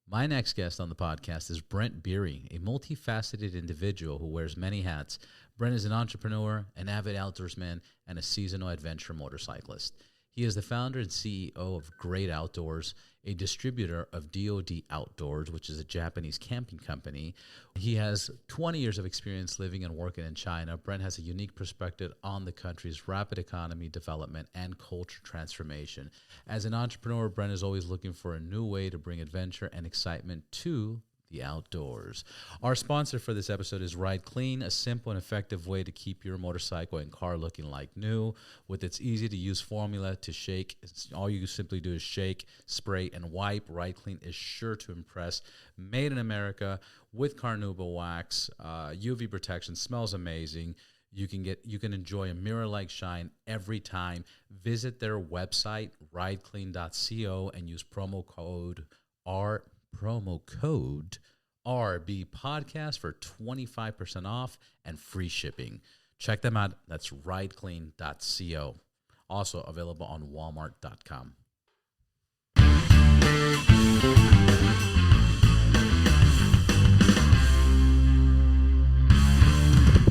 My next guest on the podcast is Brent Beery, a multifaceted individual who wears many hats. Brent is an entrepreneur, an avid outdoorsman, and a seasonal adventure motorcyclist. He is the founder and CEO of GR8 Outdoors, a distributor of DoD Outdoors, which is a Japanese camping company. He has 20 years of experience living and working in China. Brent has a unique perspective on the country's rapid economy development and culture transformation. As an entrepreneur, Brent is always looking for a new way to bring adventure and excitement to the outdoors. Our sponsor for this episode is Ride Clean, a simple and effective way to keep your motorcycle and car looking like new. With its easy-to-use formula to shake, all you simply do is shake, spray, and wipe. Ride Clean is sure to impress. Made in America with Carnauba wax, UV protection, smells amazing. You can enjoy a mirror-like shine every time. Visit their website, rideclean.co, and use promo code RB Podcast for 25% off and free shipping. Check them out. That's rideclean.co. Also available on walmart.com.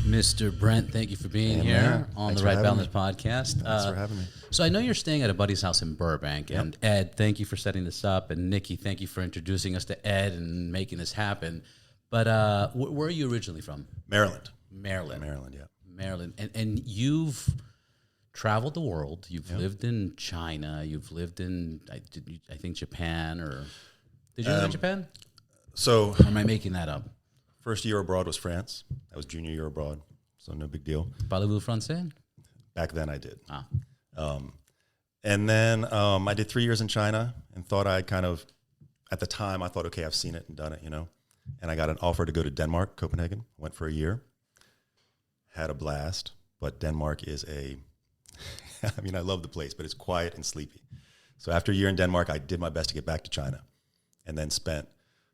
Mr. Brent, thank you for being here on the Right Balance Podcast. Thanks for having me. So I know you're staying at a buddy's house in Burbank, and Ed, thank you for setting this up, and Nikki, thank you for introducing us to Ed and making this happen. But where are you originally from? Maryland. Maryland, yeah. Maryland. And you've traveled the world. You've lived in China. You've lived in, I think, Japan, or did you live in Japan? So, or am I making that up? First year abroad was France. That was junior year abroad, so no big deal. Parlez-vous français? Back then I did. And then I did 3 years in China and thought I kind of, at the time, I thought, okay, I've seen it and done it, you know. And I got an offer to go to Denmark, Copenhagen. Went for a year. Had a blast. But Denmark is I mean, I love the place, but it's quiet and sleepy. So after a year in Denmark, I did my best to get back to China and then spent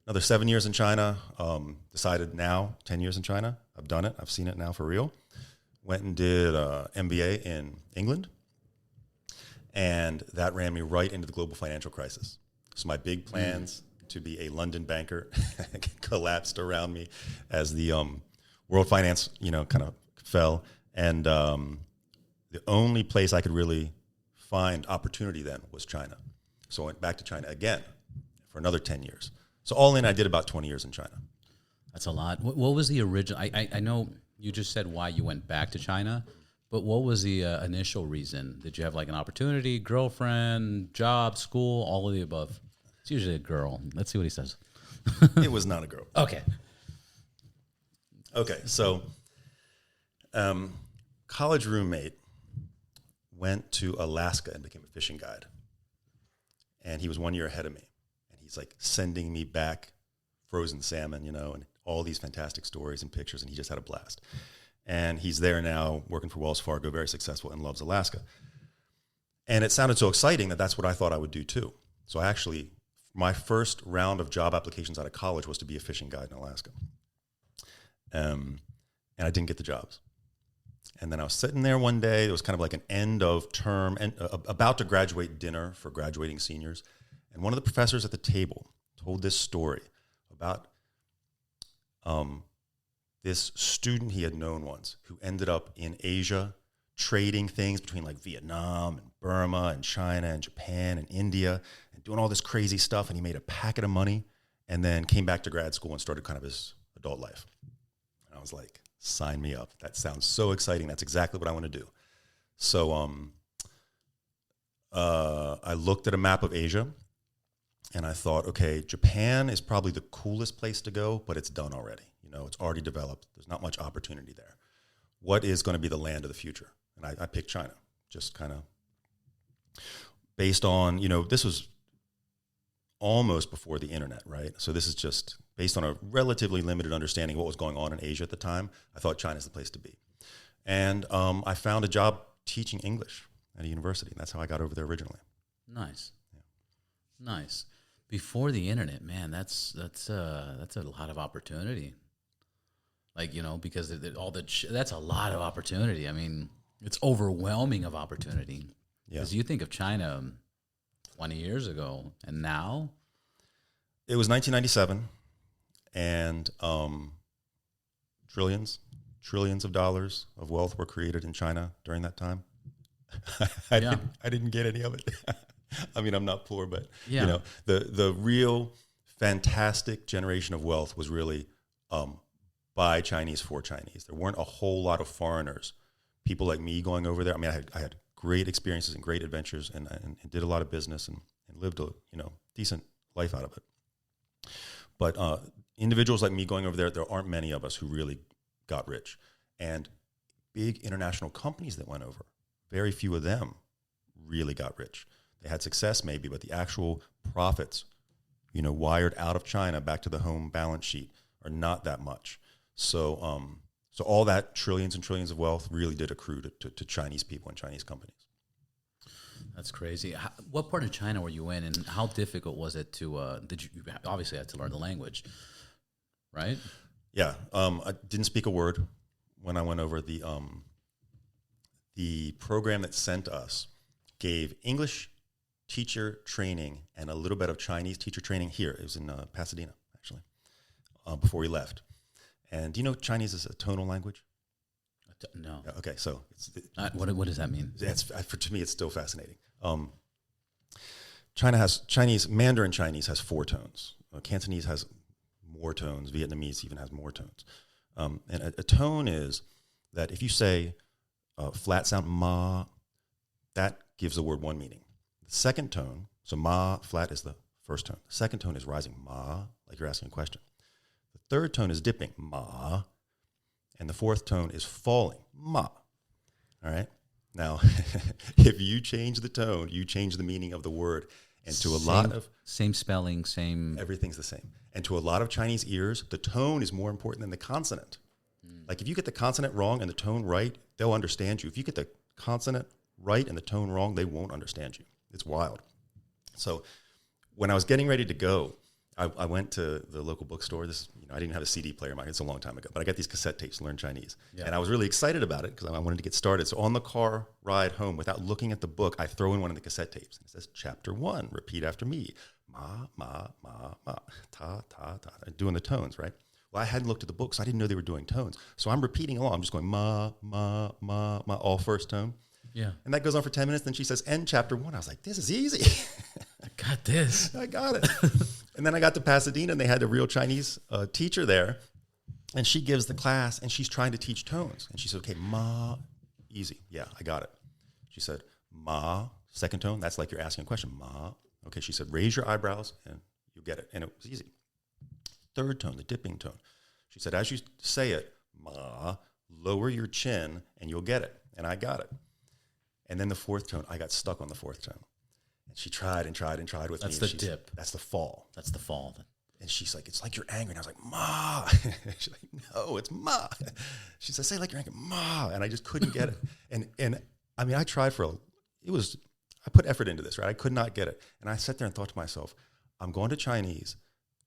another 7 years in China. Decided now, 10 years in China. I've done it. I've seen it now for real. Went and did MBA in England. And that ran me right into the global financial crisis. So my big plans to be a London banker collapsed around me as the world finance, kind of fell. And the only place I could really find opportunity then was China. So I went back to China again for another 10 years. So all in, I did about 20 years in China. That's a lot. What was the original? I know you just said why you went back to China, but what was the initial reason? Did you have like an opportunity, girlfriend, job, school, all of the above? It's usually a girl. Let's see what he says. It was not a girl. Okay. So college roommate went to Alaska and became a fishing guide. And he was 1 year ahead of me. And he's like sending me back frozen salmon, and all these fantastic stories and pictures. And he just had a blast. And he's there now working for Wells Fargo, very successful, and loves Alaska. And it sounded so exciting that that's what I thought I would do too. So actually, my first round of job applications out of college was to be a fishing guide in Alaska. And I didn't get the jobs. And then I was sitting there one day. It was kind of like an end of term, and about to graduate dinner for graduating seniors. And one of the professors at the table told this story about this student he had known once who ended up in Asia trading things between like Vietnam and Burma and China and Japan and India and doing all this crazy stuff. And he made a packet of money and then came back to grad school and started kind of his adult life. And I was like, sign me up. That sounds so exciting. That's exactly what I want to do. So I looked at a map of Asia and I thought, okay, Japan is probably the coolest place to go, but it's done already. It's already developed. There's not much opportunity there. What is going to be the land of the future? And I picked China, just kind of based on, this was almost before the internet, right? So this is just based on a relatively limited understanding of what was going on in Asia at the time. I thought China's the place to be. And I found a job teaching English at a university. And that's how I got over there originally. Nice. Yeah. Nice. Before the internet, man, that's a lot of opportunity. Like, because that's a lot of opportunity. I mean, it's overwhelming of opportunity. Because you think of China 20 years ago and now. It was 1997, and trillions of dollars of wealth were created in China during that time. I didn't get any of it. I mean, I'm not poor, but you know, the real fantastic generation of wealth was really by Chinese for Chinese. There weren't a whole lot of foreigners, people like me going over there. I mean, I had great experiences and great adventures, and did a lot of business and lived a decent life out of it. But individuals like me going over there aren't many of us who really got rich. And big international companies that went over, very few of them really got rich. They had success maybe, but the actual profits, wired out of China back to the home balance sheet are not that much. So so all that trillions and trillions of wealth really did accrue to Chinese people and Chinese companies. That's crazy. What part of China were you in, and how difficult was it to, you obviously had to learn the language, right? Yeah. I didn't speak a word when I went over. The program that sent us gave English teacher training and a little bit of Chinese teacher training here. It was in Pasadena, actually, before we left. And do you know Chinese is a tonal language? No. Okay, so what does that mean? To me, it's still fascinating. Mandarin Chinese has 4 tones. Cantonese has more tones. Vietnamese even has more tones. And a tone is that if you say flat sound ma, that gives the word one meaning. The second tone, so ma flat is the first tone. The second tone is rising ma, like you're asking a question. The third tone is dipping ma. And the fourth tone is falling, ma. All right? Now, if you change the tone, you change the meaning of the word. And to a lot of... Same spelling, same... Everything's the same. And to a lot of Chinese ears, the tone is more important than the consonant. Like if you get the consonant wrong and the tone right, they'll understand you. If you get the consonant right and the tone wrong, they won't understand you. It's wild. So when I was getting ready to go, I went to the local bookstore. I didn't have a CD player. It's a long time ago, but I got these cassette tapes to learn Chinese. Yeah. And I was really excited about it because I wanted to get started. So on the car ride home, without looking at the book, I throw in one of the cassette tapes. And it says, Chapter 1, repeat after me. Ma, ma, ma, ma, ta, ta, ta. Doing the tones, right? Well, I hadn't looked at the book, so I didn't know they were doing tones. So I'm repeating along. I'm just going ma, ma, ma, ma, all first tone. Yeah. And that goes on for 10 minutes. Then she says, end chapter 1. I was like, this is easy. I got this. I got it. And then I got to Pasadena, and they had a real Chinese teacher there. And she gives the class, and she's trying to teach tones. And she said, okay, ma, easy. Yeah, I got it. She said, ma, second tone. That's like you're asking a question. Ma. Okay, she said, raise your eyebrows, and you'll get it. And it was easy. Third tone, the dipping tone. She said, as you say it, ma, lower your chin, and you'll get it. And I got it. And then the fourth tone, I got stuck on the fourth tone. And she tried and tried and tried with me. That's the dip. That's the fall. That's the fall. And she's like, it's like you're angry. And I was like, ma. She's like, no, it's ma. She said, say like you're angry, ma. And I just couldn't get it. And I mean, I tried I put effort into this, right? I could not get it. And I sat there and thought to myself, I'm going to China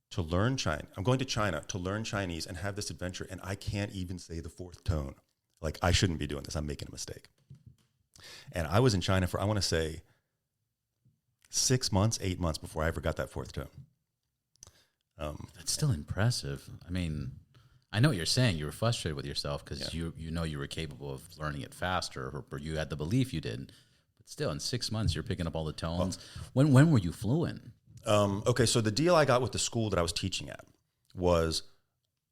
to learn Chinese and have this adventure, and I can't even say the fourth tone. Like, I shouldn't be doing this. I'm making a mistake. And I was in China for, I want to say, 6 months, 8 months before I ever got that fourth tone. That's still impressive. I mean, I know what you're saying. You were frustrated with yourself because you were capable of learning it faster, or you had the belief you did. But still, in 6 months, you're picking up all the tones. When were you fluent? Okay, so the deal I got with the school that I was teaching at was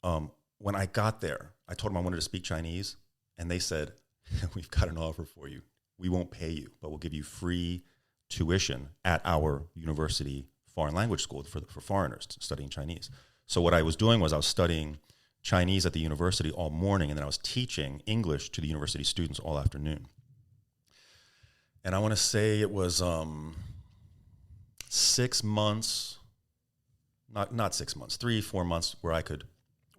when I got there, I told them I wanted to speak Chinese, and they said, we've got an offer for you. We won't pay you, but we'll give you free tuition at our university foreign language school for foreigners studying Chinese. So what I was doing was I was studying Chinese at the university all morning, and then I was teaching English to the university students all afternoon. And I want to say it was 6 months, not 6 months, 3-4 months where I could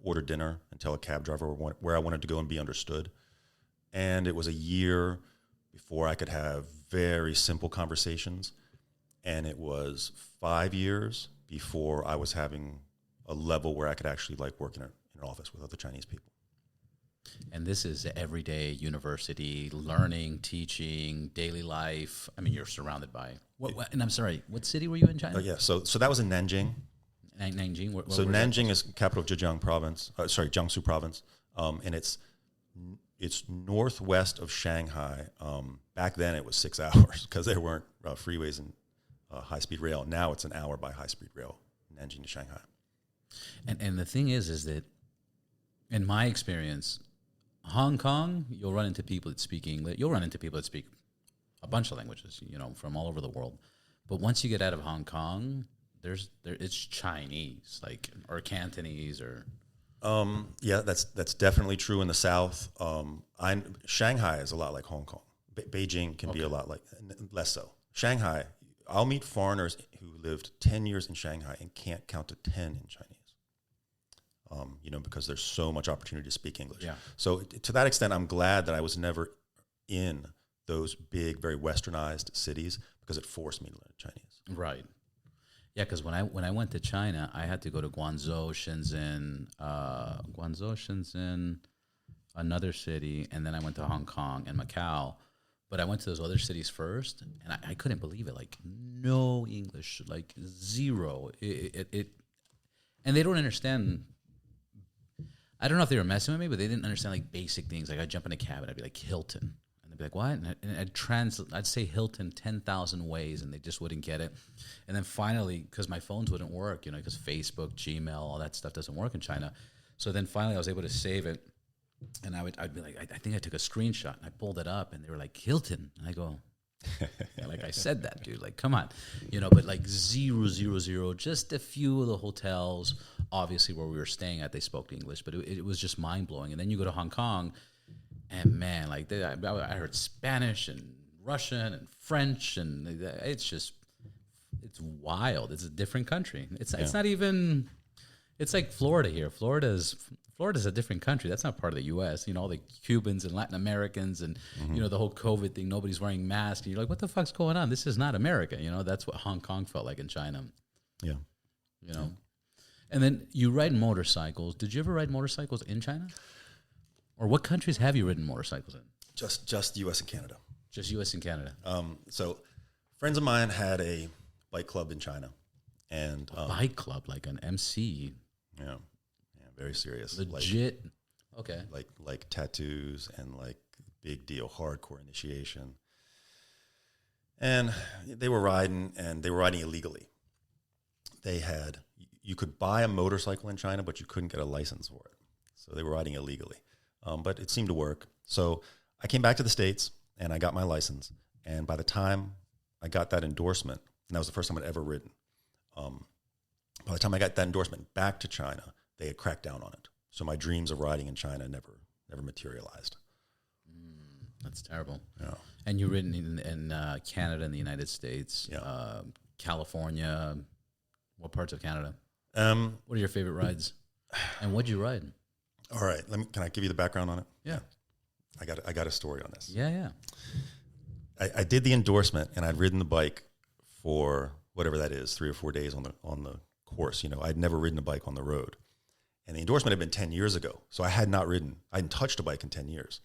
order dinner and tell a cab driver where I wanted to go and be understood. And it was a year before I could have very simple conversations. And it was 5 years before I was having a level where I could actually like work in an office with other Chinese people. And this is everyday university, learning, teaching, daily life. I mean, you're surrounded by... And I'm sorry, what city were you in China? Yeah, so that was in Nanjing. Nanjing? So Nanjing is capital of Zhejiang province. Jiangsu province, and it's northwest of Shanghai. Back then it was 6 hours because there weren't freeways and high-speed rail. Now it's an hour by high-speed rail, Nanjing to Shanghai. And the thing is that in my experience, Hong Kong, you'll run into people that speak English. You'll run into people that speak a bunch of languages, from all over the world. But once you get out of Hong Kong, it's Chinese, or Cantonese, or. Yeah, that's definitely true in the South. Shanghai is a lot like Hong Kong. Beijing can be a lot less so. Shanghai, I'll meet foreigners who lived 10 years in Shanghai and can't count to 10 in Chinese. Because there's so much opportunity to speak English. Yeah. So to that extent, I'm glad that I was never in those big, very westernized cities because it forced me to learn Chinese. Right. Yeah, because when I went to China, I had to go to Guangzhou, Shenzhen, another city, and then I went to Hong Kong and Macau. But I went to those other cities first, and I couldn't believe it. No English, zero. And they don't understand. I don't know if they were messing with me, but they didn't understand basic things. I'd jump in a cab and I'd be like, Hilton. And they'd be like, what? And I'd say Hilton 10,000 ways, and they just wouldn't get it. And then finally, because my phones wouldn't work, because Facebook, Gmail, all that stuff doesn't work in China. So then finally I was able to save it. And I'd be like, I think I took a screenshot, and I pulled it up, and they were like, Hilton. And I go, yeah, I said that, dude. Come on. But 000, just a few of the hotels, obviously, where we were staying at, they spoke English, but it was just mind-blowing. And then you go to Hong Kong, and man, I heard Spanish and Russian and French, and it's wild. It's a different country. It's not even, it's like Florida here. Florida's a different country. That's not part of the U.S. All the Cubans and Latin Americans and, the whole COVID thing, nobody's wearing masks. And you're like, what the fuck's going on? This is not America. That's what Hong Kong felt like in China. Yeah. And then you ride motorcycles. Did you ever ride motorcycles in China? Or what countries have you ridden motorcycles in? Just U.S. and Canada. Just U.S. and Canada. So friends of mine had a bike club in China. And a bike club, like an MC. Yeah. Very serious. Legit. Okay. Like tattoos and big deal, hardcore initiation. And they were riding illegally. You could buy a motorcycle in China, but you couldn't get a license for it. So they were riding illegally. But it seemed to work. So I came back to the States and I got my license. And by the time I got that endorsement, and that was the first time I'd ever ridden, by the time I got that endorsement back to China, they had cracked down on it. So my dreams of riding in China never materialized. That's terrible. Yeah. And you've ridden in Canada and the United States, California. What parts of Canada? What are your favorite rides? And what'd you ride? All right. Can I give you the background on it? Yeah. I got a story on this. Yeah. I did the endorsement, and I'd ridden the bike for whatever that is, 3 or 4 days on the course. I'd never ridden a bike on the road. And the endorsement had been 10 years ago. So I hadn't touched a bike in 10 years.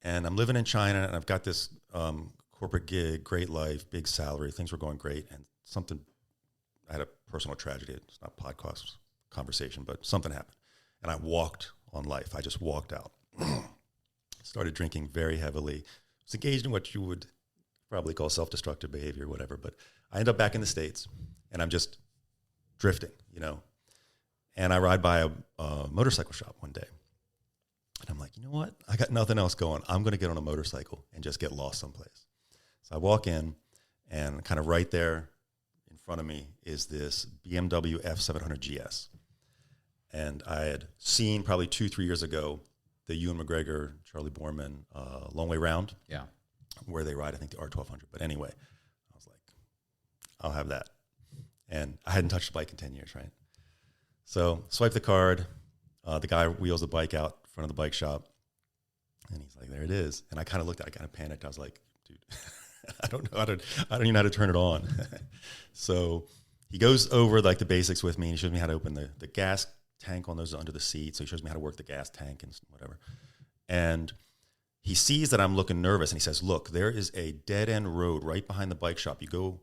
And I'm living in China, and I've got this corporate gig, great life, big salary. Things were going great. And I had a personal tragedy. It's not a podcast conversation, but something happened. And I walked on life. I just walked out. Started drinking very heavily. Was engaged in what you would probably call self-destructive behavior or whatever. But I end up back in the States, and I'm just drifting, And I ride by a motorcycle shop one day. And I'm like, you know what? I got nothing else going. I'm going to get on a motorcycle and just get lost someplace. So I walk in, and kind of right there in front of me is this BMW F700 GS. And I had seen probably 2-3 years ago the Ewan McGregor, Charlie Borman, Long Way Round. Yeah. Where they ride, I think, the R1200. But anyway, I was like, I'll have that. And I hadn't touched a bike in 10 years, right? So swipe the card. The guy wheels the bike out in front of the bike shop. And he's like, there it is. And I kind of looked at it. I kind of panicked. I was like, dude, I don't even know how to turn it on. So he goes over the basics with me. And he shows me how to open the gas tank on those under the seat. So he shows me how to work the gas tank and whatever. And he sees that I'm looking nervous. And he says, look, there is a dead-end road right behind the bike shop. You go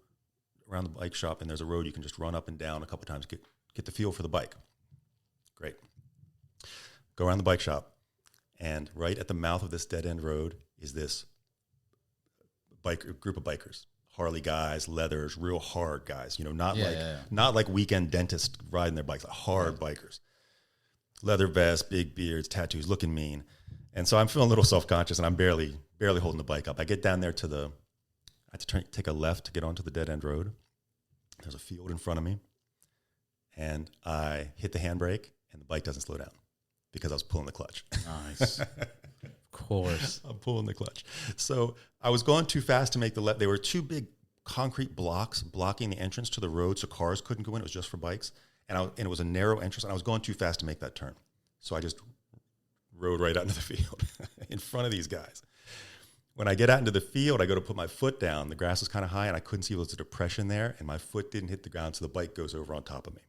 around the bike shop, and there's a road you can just run up and down a couple times, get the feel for the bike. Great. Go around the bike shop, and right at the mouth of this dead-end road is this group of bikers. Harley guys, leathers, real hard guys, not like weekend dentists riding their bikes, like hard bikers. Leather vests, big beards, tattoos, looking mean. And so I'm feeling a little self-conscious, and I'm barely holding the bike up. I get down there I have to take a left to get onto the dead-end road. There's a field in front of me, and I hit the handbrake, and the bike doesn't slow down because I was pulling the clutch. Nice. Of course. I'm pulling the clutch. So I was going too fast to make the left. There were two big concrete blocks blocking the entrance to the road so cars couldn't go in. It was just for bikes. And it was a narrow entrance, and I was going too fast to make that turn. So I just rode right out into the field in front of these guys. When I get out into the field, I go to put my foot down. The grass was kind of high, and I couldn't see there was a depression there, and my foot didn't hit the ground, so the bike goes over on top of me.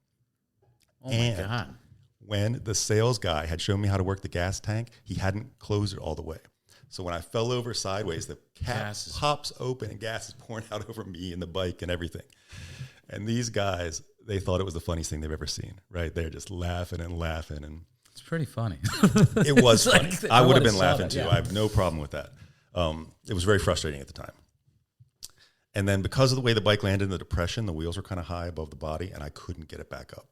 Oh, my God. When the sales guy had shown me how to work the gas tank, he hadn't closed it all the way. So when I fell over sideways, the cap pops open and gas is pouring out over me and the bike and everything. And these guys, they thought it was the funniest thing they've ever seen, right? They're just laughing and laughing. And it's pretty funny. It was funny. Like, I would have been laughing that, too. yeah. I have no problem with that. It was very frustrating at the time. And then because of the way the bike landed in the depression, the wheels were kind of high above the body, and I couldn't get it back up.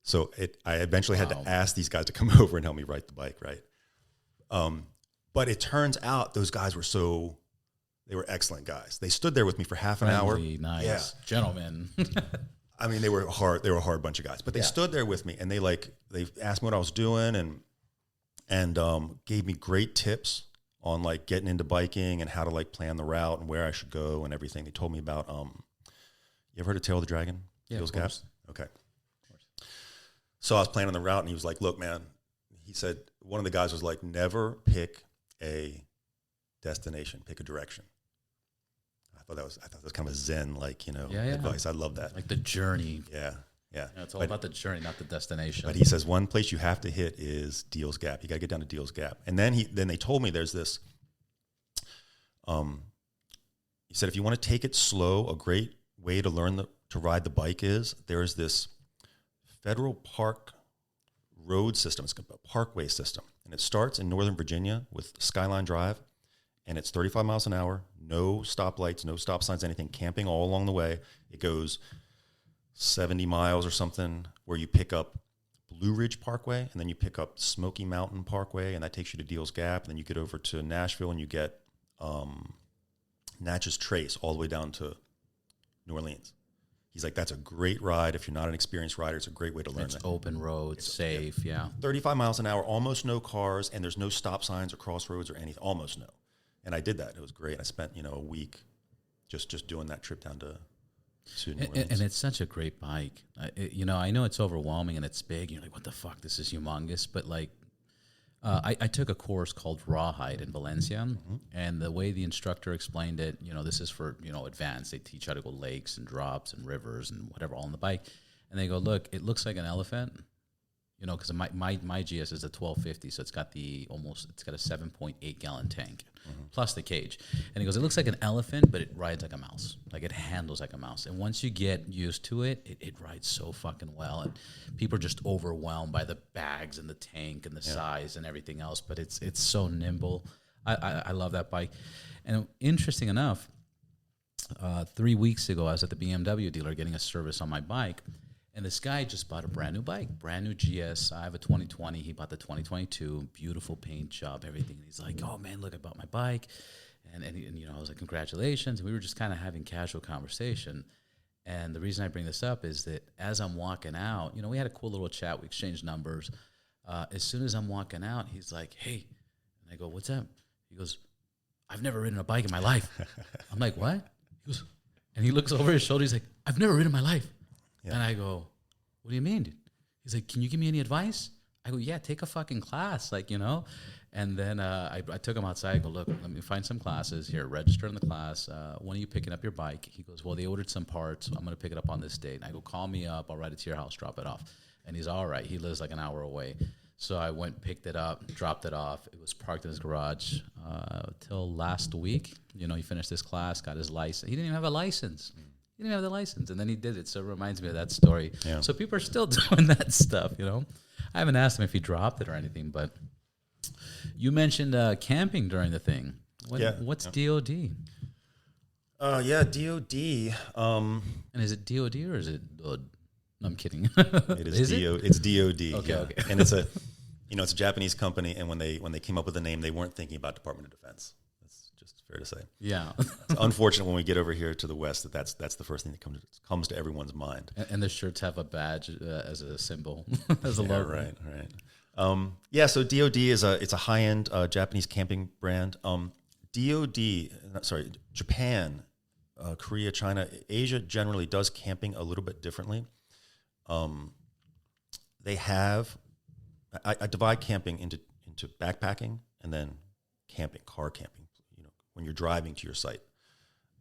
So I eventually had to ask these guys to come over and help me ride the bike, right? But it turns out those guys they were excellent guys. They stood there with me for half an hour. Nice. Yeah. Gentlemen. I mean, they were a hard bunch of guys, but they stood there with me, and they asked me what I was doing and gave me great tips on like getting into biking and how to like plan the route and where I should go and everything. They told me about, you ever heard of Tail of the Dragon? Yeah, Feels Gap? Okay. So I was planning the route, and he was like, look, man, he said, one of the guys was like, never pick a destination, pick a direction. I thought that was kind of a Zen, advice. I love that. Like the journey. Yeah. It's all about the journey, not the destination. But he says one place you have to hit is Deal's Gap. You got to get down to Deal's Gap. And then they told me there's this, he said, if you want to take it slow, a great way to learn to ride the bike is there's this federal park road system. It's a parkway system. And it starts in Northern Virginia with Skyline Drive. And it's 35 miles an hour, no stoplights, no stop signs, anything, camping all along the way. It goes 70 miles or something where you pick up Blue Ridge Parkway, and then you pick up Smoky Mountain Parkway, and that takes you to Deal's Gap. And then you get over to Nashville, and you get Natchez Trace all the way down to New Orleans. He's like, that's a great ride. If you're not an experienced rider, it's a great way to learn that. It's open roads, safe, yeah. 35 miles an hour, almost no cars, and there's no stop signs or crossroads or anything, almost no. And I did that. It was great. I spent, a week just doing that trip down to New Orleans. And it's such a great bike. I know it's overwhelming and it's big. You're like, what the fuck? This is humongous. But like, I took a course called Rawhide in Valencia, and the way the instructor explained it, this is for, advanced. They teach how to go lakes and drops and rivers and whatever all on the bike. And they go, look, it looks like an elephant, because my GS is a 1250, so it's got a 7.8 gallon tank plus the cage. And he goes, it looks like an elephant, but it rides like a mouse. Like it handles like a mouse. And once you get used to it, it rides so fucking well. And people are just overwhelmed by the bags and the tank and the size and everything else. But it's so nimble. I love that bike. And interesting enough, 3 weeks ago, I was at the BMW dealer getting a service on my bike. And this guy just bought a brand new bike, brand new GS. I have a 2020. He bought the 2022. Beautiful paint job, everything. And he's like, oh, man, look, I bought my bike. And I was like, congratulations. And we were just kind of having casual conversation. And the reason I bring this up is that as I'm walking out, we had a cool little chat. We exchanged numbers. As soon as I'm walking out, he's like, hey. And I go, what's up? He goes, I've never ridden a bike in my life. I'm like, what? He goes, and he looks over his shoulder. He's like, I've never ridden in my life. Yeah. And I go, what do you mean, dude? He's like, can you give me any advice? I go, yeah, take a fucking class, And then I took him outside. I go, look, let me find some classes here. Register in the class. When are you picking up your bike? He goes, well, they ordered some parts. I'm going to pick it up on this date. And I go, call me up. I'll ride it to your house, drop it off. And he's all right. He lives like an hour away. So I went, picked it up, dropped it off. It was parked in his garage till last week. He finished his class, got his license. He didn't even have a license. He didn't have the license, and then he did it. So it reminds me of that story. Yeah. So people are still doing that stuff, you know. I haven't asked him if he dropped it or anything, but you mentioned camping during the thing. What's DoD? DoD. And is it DoD or is it DoD? No, I'm kidding. It is It's DoD. Okay. And it's it's a Japanese company, and when they came up with the name, they weren't thinking about Department of Defense. That's just fair to say. Yeah. It's unfortunate when we get over here to the West that's the first thing that comes to everyone's mind. And the shirts have a badge as a symbol, as a logo. Right. So DoD it's a high-end Japanese camping brand. Japan, Korea, China, Asia generally does camping a little bit differently. They have, I divide camping into backpacking and then car camping, when you're driving to your site.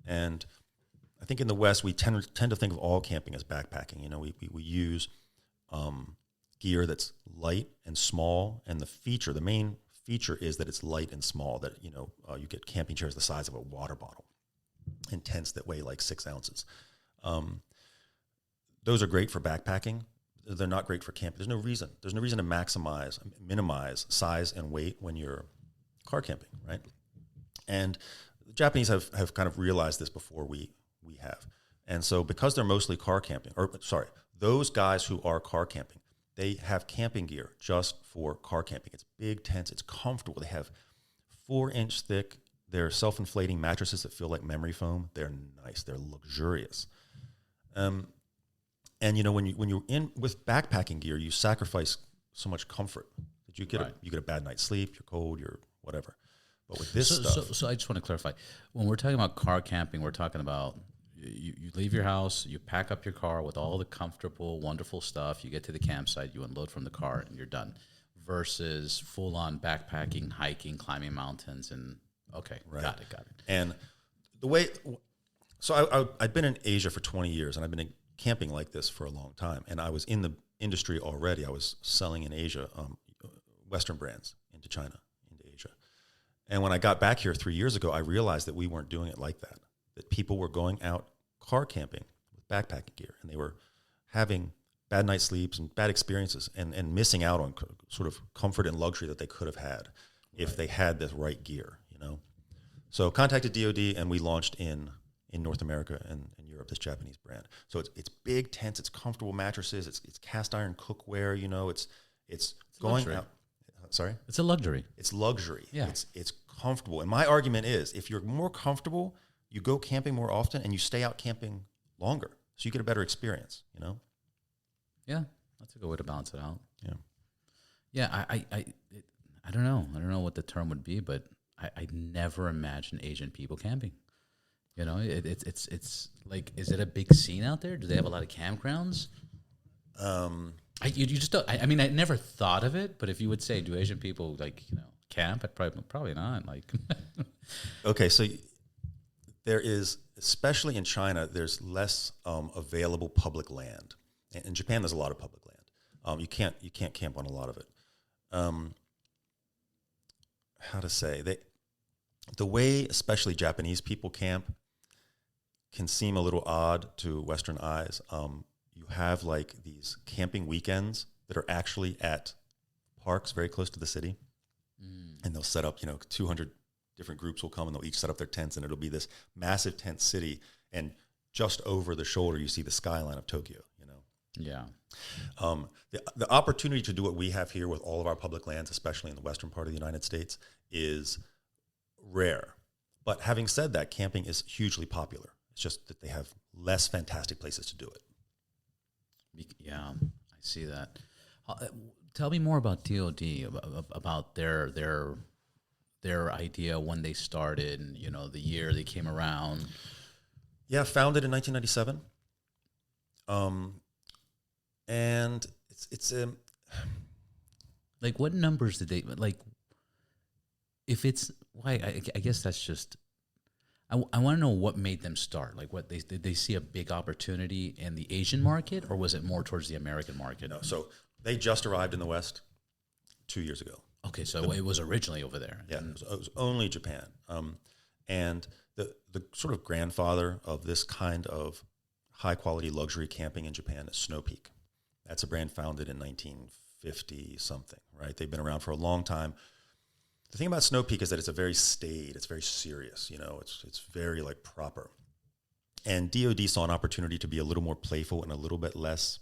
And I think in the West, we tend to think of all camping as backpacking. We use gear that's light and small, and the main feature is that it's light and small, that, you get camping chairs the size of a water bottle and tents that weigh like 6 ounces. Those are great for backpacking. They're not great for camping. There's no reason to minimize size and weight when you're car camping, right? And the Japanese have kind of realized this before we have. And so because they're mostly those guys who are car camping, they have camping gear just for car camping. It's big tents. It's comfortable. They have 4-inch thick. They're self-inflating mattresses that feel like memory foam. They're nice. They're luxurious. And when you're in with backpacking gear, you sacrifice so much comfort that you get a bad night's sleep. You're cold. You're whatever. But with this stuff, so I just want to clarify. When we're talking about car camping, we're talking about you leave your house, you pack up your car with all the comfortable, wonderful stuff. You get to the campsite, you unload from the car, and you're done. Versus full-on backpacking, hiking, climbing mountains, and got it. And the way, so I've been in Asia for 20 years, and I've been camping like this for a long time. And I was in the industry already. I was selling in Asia, Western brands into China, into Asia. And when I got back here 3 years ago, I realized that we weren't doing it like that. That people were going out car camping with backpacking gear, and they were having bad night sleeps and bad experiences, and missing out on sort of comfort and luxury that they could have had if they had the right gear, So contacted DoD, and we launched in North America and in Europe, this Japanese brand. So it's big tents, it's comfortable mattresses, it's cast iron cookware, it's going luxury. out. Sorry? It's a luxury. It's luxury. Yeah. It's comfortable. And my argument is, if you're more comfortable, you go camping more often, and you stay out camping longer, so you get a better experience, Yeah, that's a good way to balance it out. Yeah. Yeah, I don't know. I don't know what the term would be, but I never imagined Asian people camping. It's like, is it a big scene out there? Do they have a lot of campgrounds? You just don't. I mean, I never thought of it, but if you would say, do Asian people camp? I'd probably not. Okay, so there is, especially in China, there's less available public land. In Japan, there's a lot of public land. You can't camp on a lot of it. How to say, the way especially Japanese people camp can seem a little odd to Western eyes. You have these camping weekends that are actually at parks very close to the city, and they'll set up 200 different groups will come, and they'll each set up their tents, and it'll be this massive tent city, and just over the shoulder you see the skyline of Tokyo. Yeah. The opportunity to do what we have here with all of our public lands, especially in the western part of the United States, is rare. But having said that, camping is hugely popular. It's just that they have less fantastic places to do it. Yeah, I see that. Tell me more about DoD, about their idea when they started, and, the year they came around. Yeah, founded in 1997. And it's what numbers did they if it's why I guess that's just I want to know what made them start. What did they see a big opportunity in the Asian market, or was it more towards the American market? No, so they just arrived in the West 2 years ago. Okay, so it was originally over there. Yeah, it was only Japan. And the sort of grandfather of this kind of high quality luxury camping in Japan is Snow Peak. That's a brand founded in 1950 something, right? They've been around for a long time. The thing about Snow Peak is that it's a very staid, it's very serious, you know, it's very like proper. And DoD saw an opportunity to be a little more playful and a little bit less,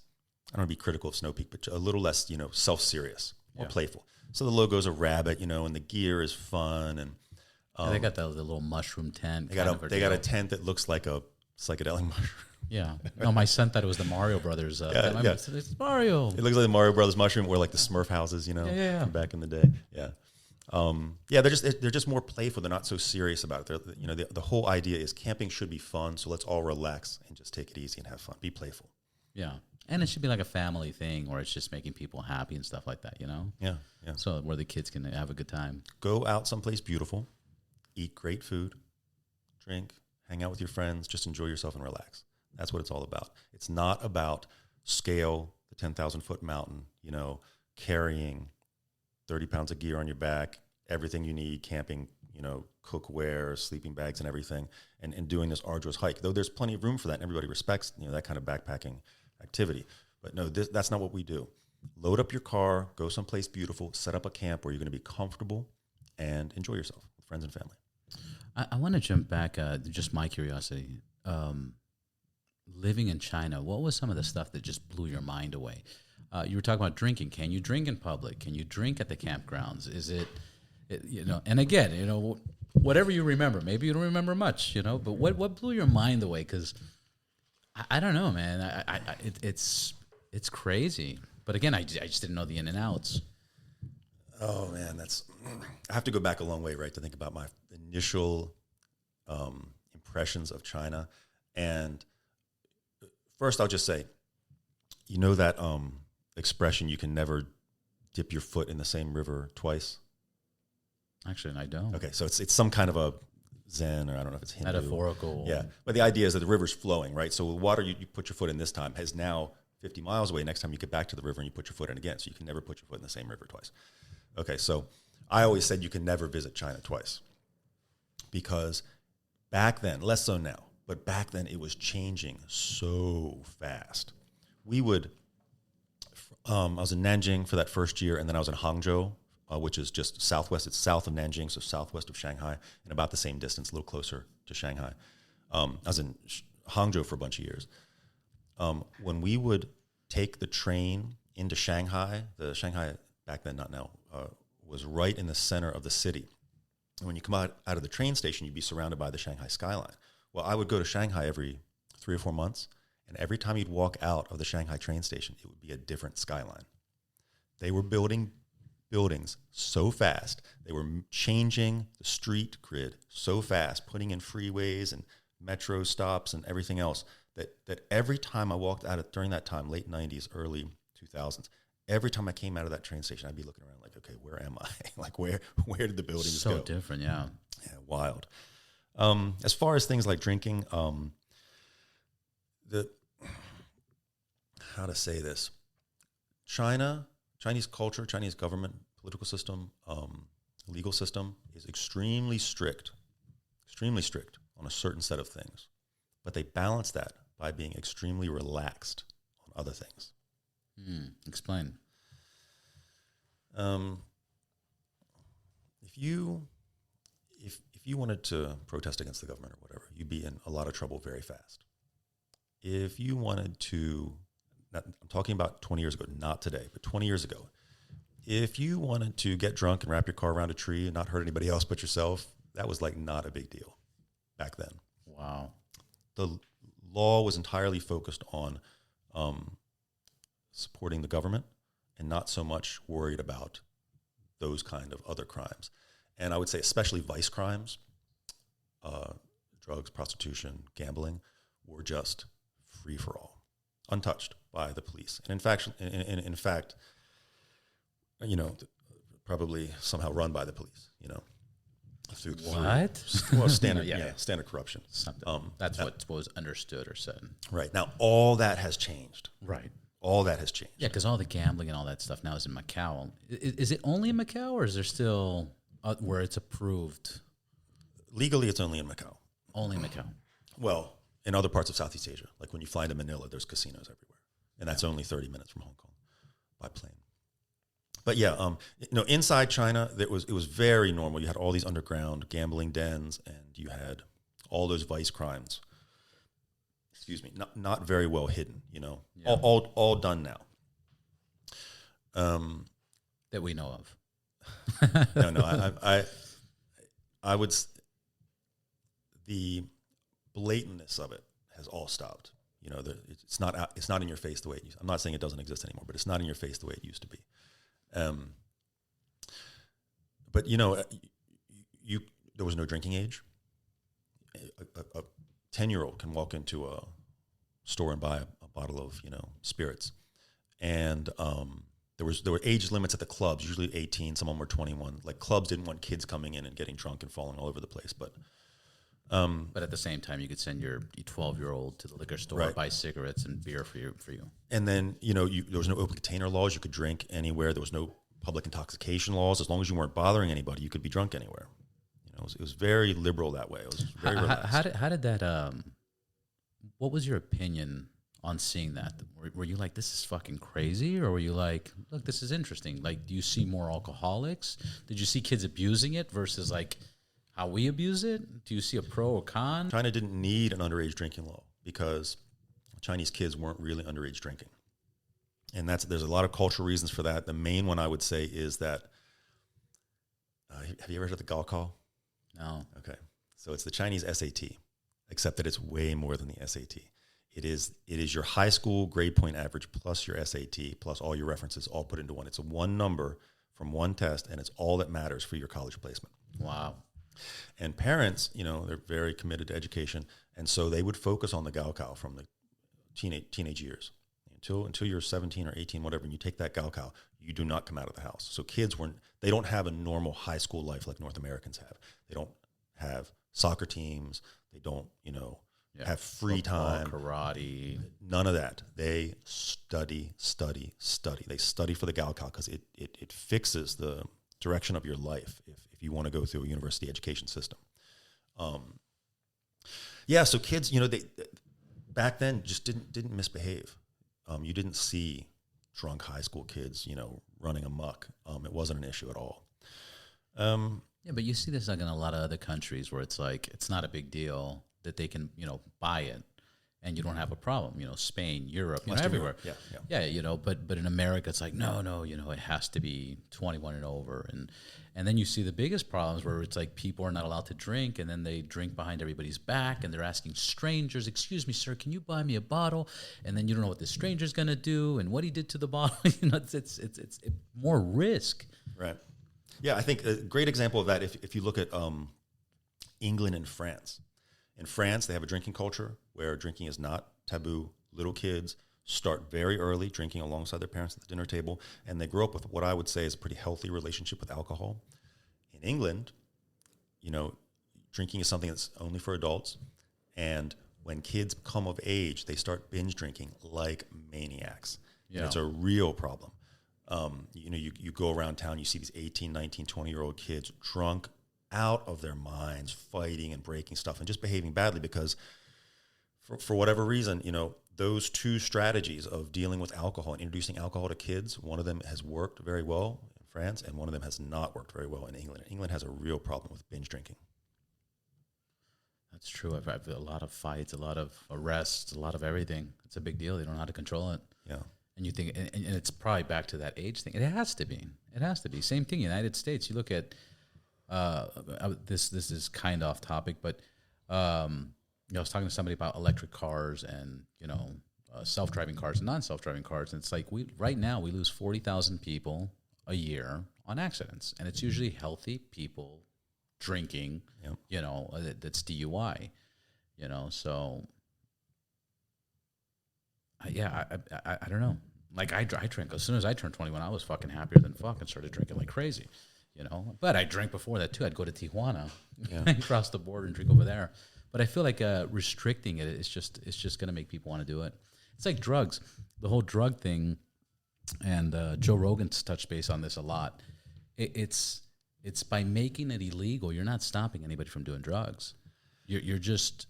I don't want to be critical of Snow Peak, but a little less, you know, self-serious, more playful. So the logo's a rabbit, you know, and the gear is fun. And they got the little mushroom tent. They got a tent that looks like a psychedelic mushroom. Yeah. No, my son thought it was the Mario Brothers. It's Mario. It looks like the Mario Brothers mushroom, or like the Smurf houses, you know, from back in the day. Yeah. They're just more playful. They're not so serious about it. You know, the whole idea is camping should be fun. So let's all relax and just take it easy and have fun. Be playful. Yeah. And it should be like a family thing, or it's just making people happy and stuff like that, you know? Yeah. So where the kids can have a good time. Go out someplace beautiful, eat great food, drink, hang out with your friends, just enjoy yourself and relax. That's what it's all about. It's not about scale the 10,000-foot mountain, you know, carrying 30 pounds of gear on your back, everything you need, camping, you know, cookware, sleeping bags and everything, and doing this arduous hike. Though there's plenty of room for that, and everybody respects, you know, that kind of backpacking activity. But no, that's not what we do. Load up your car, go someplace beautiful, set up a camp where you're going to be comfortable and enjoy yourself with friends and family. I want to jump back, just my curiosity. Living in China, what was some of the stuff that just blew your mind away? You were talking about drinking. Can you drink in public? Can you drink at the campgrounds? Is it, you know, and again, you know, whatever you remember, maybe you don't remember much, you know, but what blew your mind away? Because I don't know, man. It's crazy. But again, I just didn't know the in and outs. Oh man, I have to go back a long way, right, to think about my initial impressions of China. And first, I'll just say, you know that expression, you can never dip your foot in the same river twice? Actually, I don't. Okay, so it's some kind of a Zen, or I don't know if it's Hindu. Metaphorical. Yeah, but the idea is that the river's flowing, right? So the water you put your foot in this time is now 50 miles away. Next time you get back to the river and you put your foot in again. So you can never put your foot in the same river twice. Okay, so I always said you can never visit China twice. Because back then, less so now, but back then it was changing so fast. We would, I was in Nanjing for that first year, and then I was in Guangzhou, which is just southwest. It's south of Nanjing, so southwest of Shanghai, and about the same distance, a little closer to Shanghai. I was in Guangzhou for a bunch of years. When we would take the train into Shanghai, the Shanghai back then, not now, was right in the center of the city. And when you come out of the train station, you'd be surrounded by the Shanghai skyline. Well, I would go to Shanghai every 3 or 4 months, and every time you'd walk out of the Shanghai train station, it would be a different skyline. They were building buildings so fast. They were changing the street grid so fast, putting in freeways and metro stops and everything else, that every time I walked out during that time, late 90s, early 2000s, every time I came out of that train station, I'd be looking around like, okay, where am I? Like, where did the buildings go? So different, yeah. Yeah, wild. As far as things like drinking, how to say this? Chinese culture, Chinese government, political system, legal system is extremely strict on a certain set of things. But they balance that by being extremely relaxed on other things. Explain. If you wanted to protest against the government or whatever, you'd be in a lot of trouble very fast. If you wanted to, I'm talking about 20 years ago, not today, but 20 years ago, if you wanted to get drunk and wrap your car around a tree and not hurt anybody else but yourself, that was like not a big deal back then. Wow. The law was entirely focused on supporting the government and not so much worried about those kind of other crimes. And I would say especially vice crimes, drugs, prostitution, gambling, were just free for all, untouched by the police. And in fact, you know, probably somehow run by the police, you know. Through standard corruption. Something. That's what was understood or said. Right. Now, all that has changed. Right. All that has changed. Yeah, because all the gambling and all that stuff now is in Macau. Is it only in Macau, or is there still where it's approved? Legally, it's only in Macau. Only Macau. Well, in other parts of Southeast Asia, like when you fly into Manila, there's casinos everywhere, and that's only 30 minutes from Hong Kong by plane. But yeah, inside China, it was very normal. You had all these underground gambling dens, and you had all those vice crimes. Excuse me, not very well hidden. All done now. That we know of. I would. The blatantness of it has all stopped. It's not in your face the way it used. I'm not saying it doesn't exist anymore, but it's not in your face the way it used to be. But there was no drinking age. A 10-year-old can walk into a store and buy a bottle of spirits, and there were age limits at the clubs. Usually 18, some of them were 21. Like clubs didn't want kids coming in and getting drunk and falling all over the place, but at the same time, you could send your 12-year-old to the liquor store, right. buy cigarettes and beer for you. And then there was no open container laws. You could drink anywhere. There was no public intoxication laws. As long as you weren't bothering anybody, you could be drunk anywhere. It was very liberal that way. It was very relaxed. How did that? What was your opinion on seeing that? Were you like, this is fucking crazy, or were you like, look, this is interesting? Like, do you see more alcoholics? Did you see kids abusing it versus like how we abuse it? Do you see a pro or con? China didn't need an underage drinking law because Chinese kids weren't really underage drinking. And there's a lot of cultural reasons for that. The main one I would say is that, have you ever heard of the Gaokao? No. Okay. So it's the Chinese SAT, except that it's way more than the SAT. It is your high school grade point average plus your SAT plus all your references all put into one. It's a one number from one test, and it's all that matters for your college placement. Wow. And parents, they're very committed to education, and so they would focus on the Gaokao from the teenage years until you're 17 or 18, whatever. And you take that Gaokao, you do not come out of the house. So kids they don't have a normal high school life like North Americans have. They don't have soccer teams. They don't, have free time. Karate. None of that. They study. They study for the Gaokao because it fixes the direction of your life if you want to go through a university education system. So kids, they back then just didn't misbehave. You didn't see drunk high school kids, running amok. It wasn't an issue at all. Yeah, but you see this like in a lot of other countries where it's like it's not a big deal that they can, buy it, and you don't have a problem. Spain, Europe, everywhere. Yeah. But in America, it's like no, it has to be 21 and over, and then you see the biggest problems where it's like people are not allowed to drink, and then they drink behind everybody's back, and they're asking strangers, "Excuse me, sir, can you buy me a bottle?" And then you don't know what the stranger's gonna do and what he did to the bottle. It's more risk. Right. Yeah, I think a great example of that, if you look at England and France. In France, they have a drinking culture where drinking is not taboo. Little kids start very early drinking alongside their parents at the dinner table, and they grow up with what I would say is a pretty healthy relationship with alcohol. In England, drinking is something that's only for adults, and when kids come of age, they start binge drinking like maniacs. Yeah. And it's a real problem. You go around town, you see these 18, 19, 20-year-old kids drunk out of their minds, fighting and breaking stuff and just behaving badly because for whatever reason, those two strategies of dealing with alcohol and introducing alcohol to kids, one of them has worked very well in France and one of them has not worked very well in England. England has a real problem with binge drinking. That's true. I've had a lot of fights, a lot of arrests, a lot of everything. It's a big deal. They don't know how to control it. Yeah. And you think, and it's probably back to that age thing. It has to be. Same thing, United States. You look at, this is kind of off topic, but I was talking to somebody about electric cars and self-driving cars and non-self-driving cars, and it's like right now we lose 40,000 people a year on accidents, and it's usually healthy people drinking. Yep. That's DUI. So I don't know. Like I drank as soon as I turned 21, I was fucking happier than fuck and started drinking like crazy. But I drank before that too. I'd go to Tijuana, cross the border and drink over there. But I feel like restricting it is just going to make people want to do it. It's like drugs, the whole drug thing, and Joe Rogan's touched base on this a lot. It's by making it illegal, you're not stopping anybody from doing drugs. You're just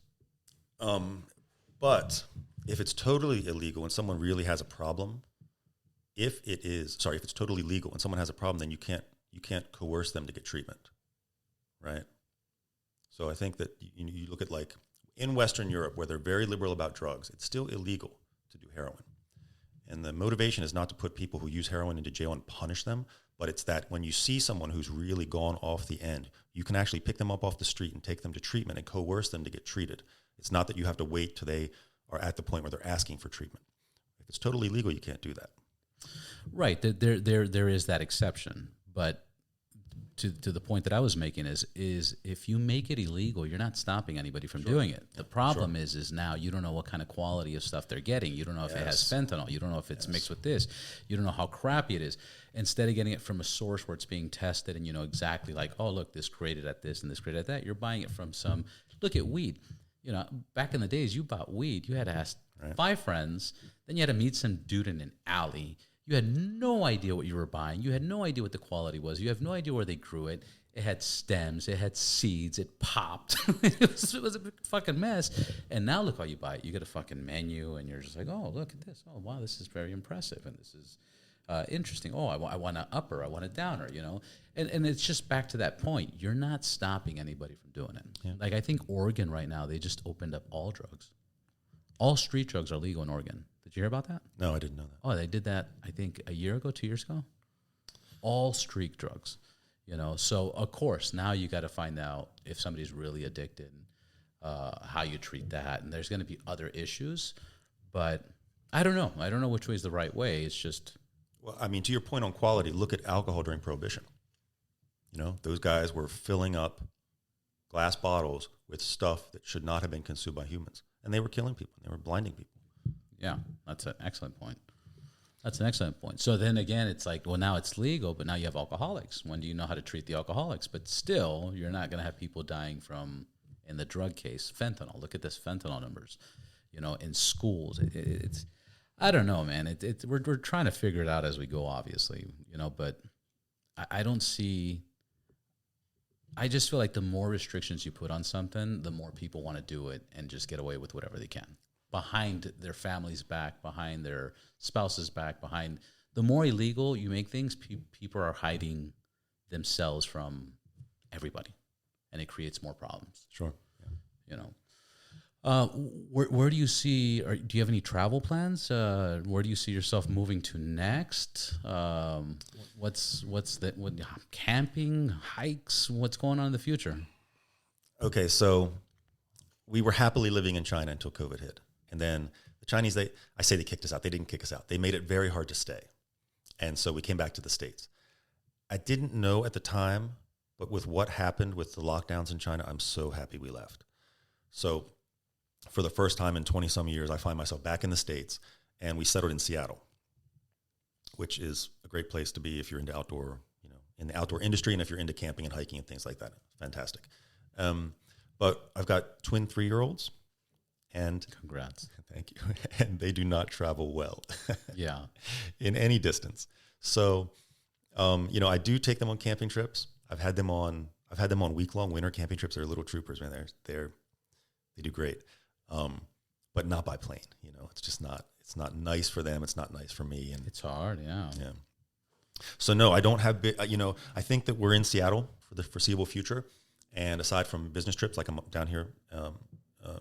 But if it's totally illegal and someone really has a problem, if it's totally legal and someone has a problem, then you can't coerce them to get treatment, right? So I think that you look at like in Western Europe where they're very liberal about drugs, it's still illegal to do heroin. And the motivation is not to put people who use heroin into jail and punish them, but it's that when you see someone who's really gone off the end, you can actually pick them up off the street and take them to treatment and coerce them to get treated. It's not that you have to wait till they are at the point where they're asking for treatment. If it's totally legal, you can't do that. Right. There is that exception. But to the point that I was making is if you make it illegal, you're not stopping anybody from doing it. The problem is now you don't know what kind of quality of stuff they're getting. You don't know if it has fentanyl. You don't know if it's mixed with this. You don't know how crappy it is. Instead of getting it from a source where it's being tested and you know exactly like, oh, look, this created at this and this created at that, you're buying it from some, look at weed. You know, back in the days, you bought weed. You had to ask 5 friends. Then you had to meet some dude in an alley. You had no idea what you were buying. You had no idea what the quality was. You have no idea where they grew it. It had stems. It had seeds. It popped. it was a big fucking mess. And now look how you buy it. You get a fucking menu, and you're just like, oh, look at this. Oh, wow, this is very impressive, and this is interesting. Oh, I want an upper. I want a downer, you know? And it's just back to that point. You're not stopping anybody from doing it. Yeah. Like, I think Oregon right now, they just opened up all drugs. All street drugs are legal in Oregon. Did you hear about that? No, I didn't know that. Oh, they did that, I think, a year ago, 2 years ago. All street drugs, you know. So, of course, now you got to find out if somebody's really addicted, how you treat that. And there's going to be other issues. But I don't know. I don't know which way is the right way. It's just... Well, I mean, to your point on quality, look at alcohol during Prohibition. You know, those guys were filling up glass bottles with stuff that should not have been consumed by humans. And they were killing people. They were blinding people. Yeah, that's an excellent point. That's an excellent point. So then again, it's like, well, now it's legal, but now you have alcoholics. When do you know how to treat the alcoholics? But still, you're not going to have people dying from, in the drug case, fentanyl. Look at this fentanyl numbers, you know, in schools. It's I don't know, man. We're trying to figure it out as we go, obviously, you know, but I don't see... I just feel like the more restrictions you put on something, the more people want to do it and just get away with whatever they can. Behind their family's back, behind their spouse's back, behind... The more illegal you make things, people are hiding themselves from everybody. And it creates more problems. Sure. Yeah. You know. Where do you see... do you have any travel plans? Where do you see yourself moving to next? Camping, hikes? What's going on in the future? Okay, so we were happily living in China until COVID hit. And then the Chinese, I say they kicked us out. They didn't kick us out. They made it very hard to stay. And so we came back to the States. I didn't know at the time, but with what happened with the lockdowns in China, I'm so happy we left. So for the first time in 20-some years, I find myself back in the States, and we settled in Seattle, which is a great place to be if you're into outdoor, you know, in the outdoor industry, and if you're into camping and hiking and things like that. Fantastic. But I've got twin 3-year-olds, and congrats. Thank you. And they do not travel well. Yeah. In any distance. So, you know, I do take them on camping trips. I've had them on week-long winter camping trips. They're little troopers, man. They do great. But not by plane. You know, it's not nice for them. It's not nice for me. And it's hard. Yeah. Yeah. So no, I don't have you know, I think that we're in Seattle for the foreseeable future. And aside from business trips, like I'm down here,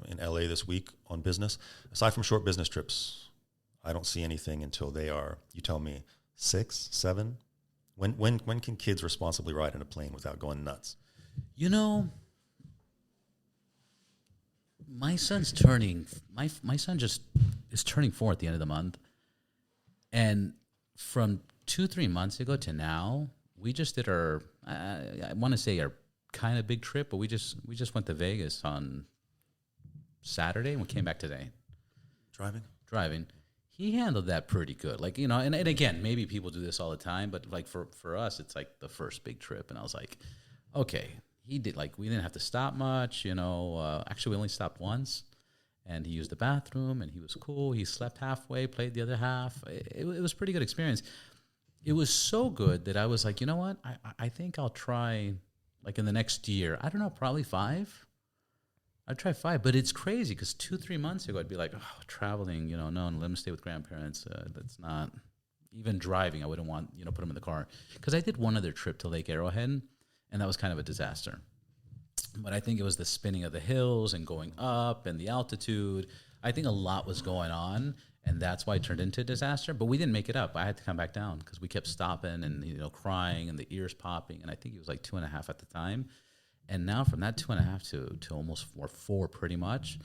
in LA this week on business, aside from short business trips, I don't see anything until they are, you tell me, 6, 7. When can kids responsibly ride in a plane without going nuts? You know, my son's turning, my son just is turning 4 at the end of the month. And from 2-3 months ago to now, we just did our, I want to say our kind of big trip, but we just went to Vegas on Saturday and we came back today. Driving. He handled that pretty good. Like, you know, and again, maybe people do this all the time, but like for us, it's like the first big trip. And I was like, okay, he did, like, we didn't have to stop much, you know. Actually, we only stopped once, and he used the bathroom, and he was cool. He slept halfway, played the other half. It was a pretty good experience. It was so good that I was like, you know what? I think I'll try, like, in the next year, I don't know, probably 5. I'd try 5, but it's crazy because 2-3 months ago I'd be like, oh, traveling, no, let me stay with grandparents. That's not even driving. I wouldn't want put them in the car because I did one other trip to Lake Arrowhead, and that was kind of a disaster. But I think it was the spinning of the hills and going up and the altitude. I think a lot was going on, and that's why it turned into a disaster. But we didn't make it up. I had to come back down because we kept stopping and crying and the ears popping. And I think it was like 2.5 at the time. And now from that 2.5 to almost 4 pretty much,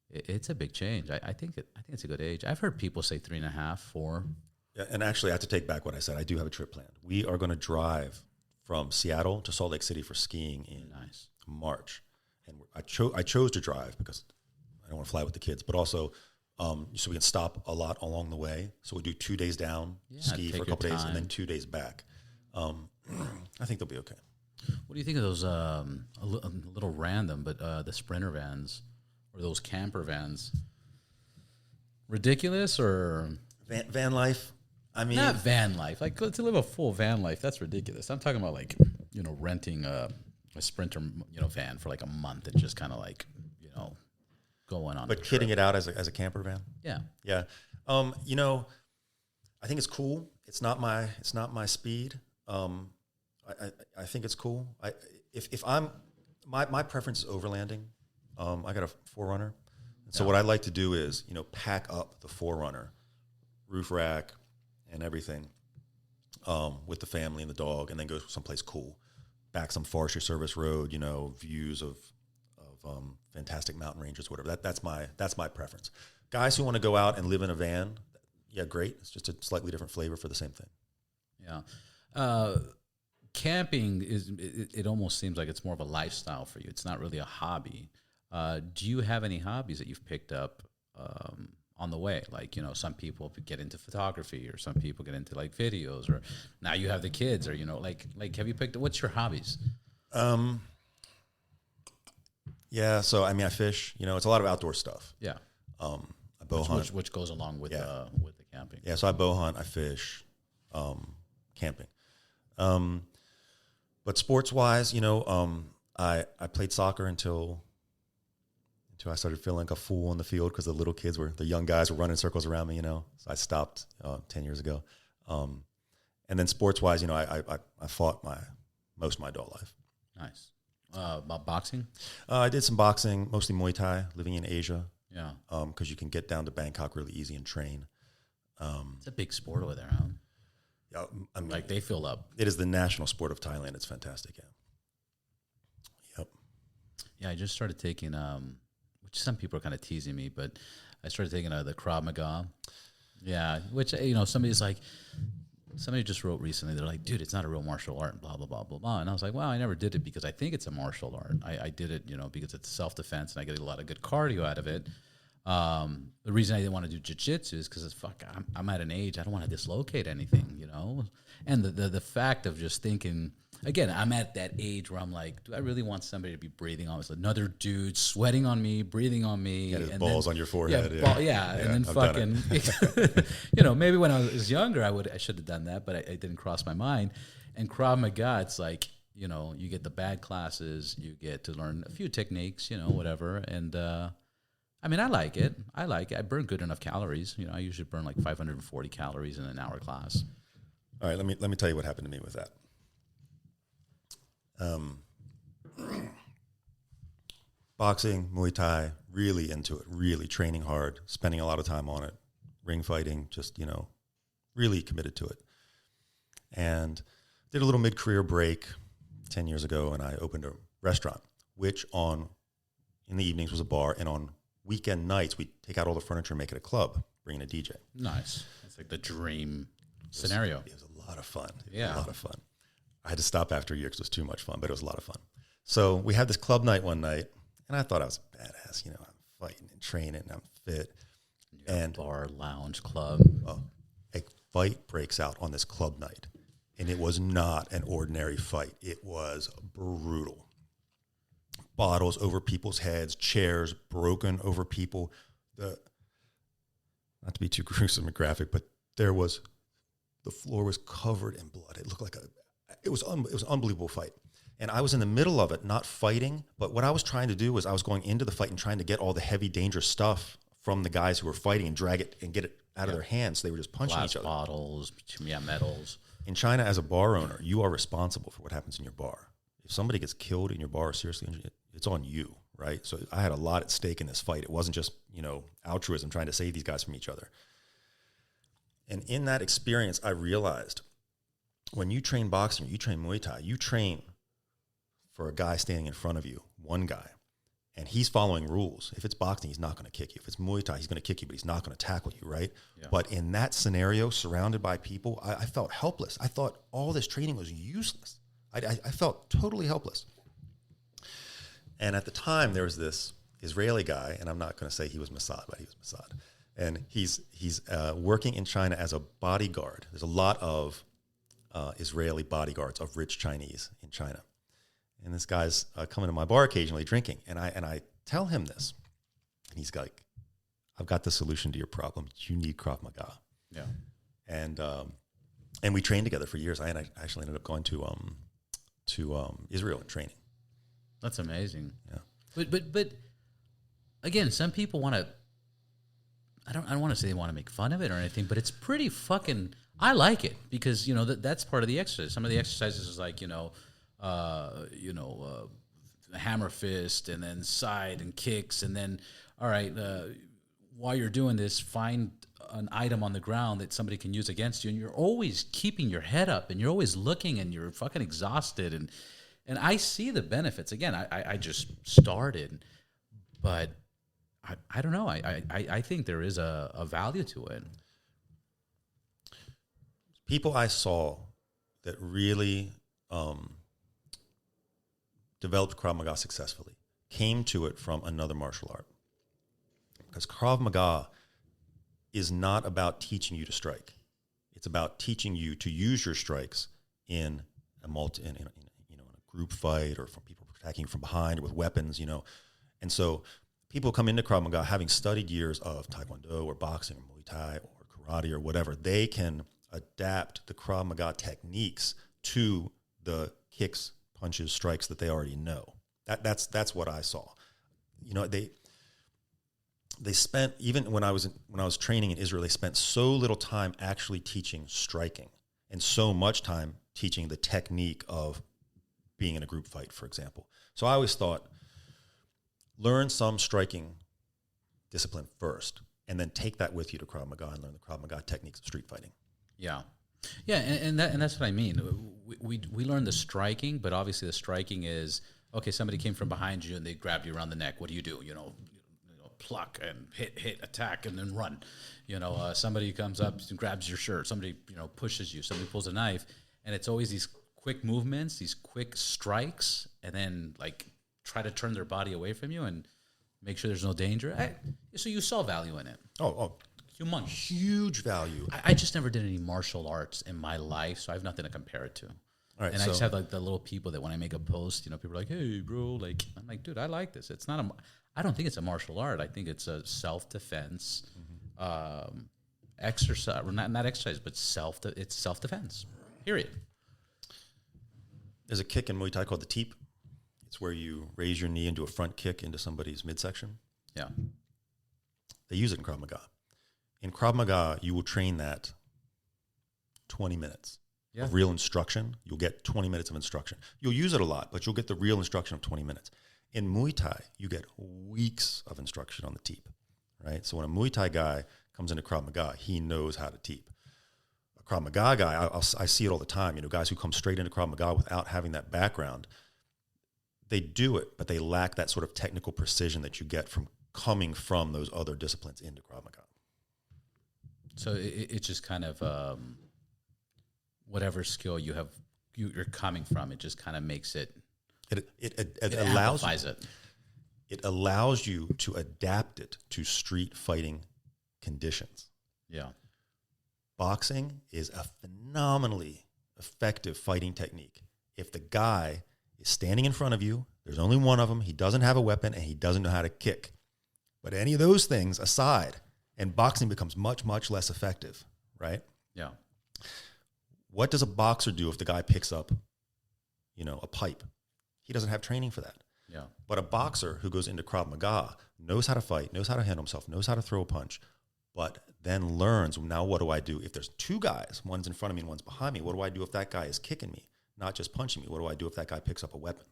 it's a big change. I think it's a good age. I've heard people say 3.5, 4. Yeah, and actually, I have to take back what I said. I do have a trip planned. We are going to drive from Seattle to Salt Lake City for skiing in March. And I chose to drive because I don't want to fly with the kids, but also so we can stop a lot along the way. So we do 2 days down, ski for a couple days, and then 2 days back. I think they'll be okay. What do you think of those, a little random, but the Sprinter vans or those camper vans? Ridiculous or? Van life? I mean. Not van life. Like to live a full van life, that's ridiculous. I'm talking about like, renting a Sprinter, van for like a month and just kind of like, going on. But kitting it out as a camper van? Yeah. Yeah. I think it's cool. It's not my speed. I think it's cool. If I'm my preference is overlanding. I got a 4Runner, and so what I like to do is pack up the 4Runner, roof rack, and everything, with the family and the dog, and then go someplace cool, back some Forestry Service road. Views of fantastic mountain ranges, whatever. That's my preference. Guys who want to go out and live in a van, yeah, great. It's just a slightly different flavor for the same thing. Yeah. Camping it almost seems like it's more of a lifestyle for you. It's not really a hobby. Do you have any hobbies that you've picked up on the way? Like, some people get into photography, or some people get into like videos, or now you have the kids, or like have you picked up, what's your hobbies? Yeah, so I fish. It's a lot of outdoor stuff. Yeah. I bow hunt, which goes along with the camping. Yeah, so I bow hunt, I fish, camping. But sports-wise, I played soccer until I started feeling like a fool on the field because the young guys were running circles around me, So I stopped 10 years ago. And then sports-wise, I fought most of my adult life. Nice. About boxing? I did some boxing, mostly Muay Thai, living in Asia. Yeah. Because you can get down to Bangkok really easy and train. It's a big sport over there, huh? Yeah, like they fill up. It is the national sport of Thailand. It's fantastic. Yeah. Yep. Yeah, I just started taking, which some people are kind of teasing me, but I started taking the Krav Maga. Yeah, which somebody just wrote recently. They're like, dude, it's not a real martial art. Blah blah blah blah blah. And I was like, wow, I never did it because I think it's a martial art. I did it, because it's self-defense and I get a lot of good cardio out of it. The reason I didn't want to do jiu-jitsu is because I'm at an age I don't want to dislocate anything, and the fact of just thinking, again, I'm at that age where I'm like, do I really want somebody to be breathing on me? So another dude sweating on me, breathing on me, and his balls on your forehead, and then fucking, maybe when I was younger I should have done that, but it didn't cross my mind. And Krav Maga, it's like, you get the bad classes, you get to learn a few techniques, whatever, and I like it. I burn good enough calories. I usually burn like 540 calories in an hour class. All right, let me tell you what happened to me with that. Boxing, Muay Thai, really into it, really training hard, spending a lot of time on it, ring fighting, just, really committed to it. And did a little mid-career break 10 years ago, and I opened a restaurant, which in the evenings was a bar, and on weekend nights, we take out all the furniture and make it a club, bring in a DJ. Nice. It's like the dream scenario. It was a lot of fun. Yeah. A lot of fun. I had to stop after a year because it was too much fun, but it was a lot of fun. So we had this club night one night, and I thought I was badass. I'm fighting and training, and I'm fit. And bar, lounge, club. A fight breaks out on this club night, and it was not an ordinary fight. It was brutal. Bottles over people's heads, chairs broken over people. Not to be too gruesome and graphic, but the floor was covered in blood. It looked like it was an unbelievable fight. And I was in the middle of it, not fighting, but what I was trying to do was I was going into the fight and trying to get all the heavy, dangerous stuff from the guys who were fighting and drag it and get it out of their hands. So they were just punching Glass each other. bottles, metals. In China, as a bar owner, you are responsible for what happens in your bar. If somebody gets killed in your bar or seriously injured, it's on you, right? So I had a lot at stake in this fight. It wasn't just, altruism, trying to save these guys from each other. And in that experience, I realized when you train boxing, you train Muay Thai, you train for a guy standing in front of you, one guy, and he's following rules. If it's boxing, he's not going to kick you. If it's Muay Thai, he's going to kick you, but he's not going to tackle you, right? Yeah. But in that scenario, surrounded by people, I felt helpless. I thought all this training was useless. I felt totally helpless. And at the time, there was this Israeli guy, and I'm not going to say he was Mossad, but he was Mossad. And he's working in China as a bodyguard. There's a lot of Israeli bodyguards of rich Chinese in China. And this guy's coming to my bar occasionally drinking. And I tell him this. And he's like, I've got the solution to your problem. You need Krav Maga. Yeah. And we trained together for years. I actually ended up going to Israel and training. That's amazing. Yeah. But again, some people want to, I don't want to say they want to make fun of it or anything, but it's pretty fucking, I like it because, that's part of the exercise. Some of the exercises is like, hammer fist and then side and kicks. And then, all right, while you're doing this, find an item on the ground that somebody can use against you. And you're always keeping your head up and you're always looking and you're fucking exhausted. And I see the benefits. Again, I just started, but I don't know. I think there is a value to it. People I saw that really developed Krav Maga successfully came to it from another martial art. Because Krav Maga is not about teaching you to strike. It's about teaching you to use your strikes in a group fight or from people attacking you from behind or with weapons, And so people come into Krav Maga having studied years of Taekwondo or boxing or Muay Thai or karate or whatever. They can adapt the Krav Maga techniques to the kicks, punches, strikes that they already know. That's what I saw. They spent, even when I was training in Israel, they spent so little time actually teaching striking and so much time teaching the technique of being in a group fight, for example. So I always thought, learn some striking discipline first, and then take that with you to Krav Maga and learn the Krav Maga techniques of street fighting. Yeah. Yeah, and that's what I mean. We learn the striking, but obviously the striking is, okay, somebody came from behind you and they grabbed you around the neck. What do? Pluck and hit, attack, and then run. Somebody comes up and grabs your shirt. Somebody, pushes you. Somebody pulls a knife. And it's always these quick movements, these quick strikes, and then, try to turn their body away from you and make sure there's no danger. So you saw value in it. Oh. Humongous. Huge value. I just never did any martial arts in my life, so I have nothing to compare it to. All right, and I just have the little people that when I make a post, people are like, "Hey, bro," I'm like, "Dude, I like this." It's not I don't think it's a martial art. I think it's a self-defense exercise. Well, not exercise, but it's self-defense. Period. There's a kick in Muay Thai called the teep. It's where you raise your knee and do a front kick into somebody's midsection. Yeah. They use it in Krav Maga. In Krav Maga, you will train that 20 minutes of real instruction. You'll get 20 minutes of instruction. You'll use it a lot, but you'll get the real instruction of 20 minutes. In Muay Thai, you get weeks of instruction on the teep, right? So when a Muay Thai guy comes into Krav Maga, he knows how to teep. A Krav Maga guy, I see it all the time, guys who come straight into Krav Maga without having that background. They do it, but they lack that sort of technical precision that you get from coming from those other disciplines into Krav Maga. So it's just kind of whatever skill you're coming from, it just kind of makes it. It allows you to adapt it to street fighting conditions. Yeah. Boxing is a phenomenally effective fighting technique. If the guy is standing in front of you, there's only one of them, he doesn't have a weapon, and he doesn't know how to kick. But any of those things aside, and boxing becomes much, much less effective, right? Yeah. What does a boxer do if the guy picks up, a pipe He doesn't have training for that. Yeah. But a boxer who goes into Krav Maga knows how to fight, knows how to handle himself, knows how to throw a punch, but then learns, now what do I do? If there's two guys, one's in front of me and one's behind me, what do I do if that guy is kicking me, not just punching me? What do I do if that guy picks up a weapon?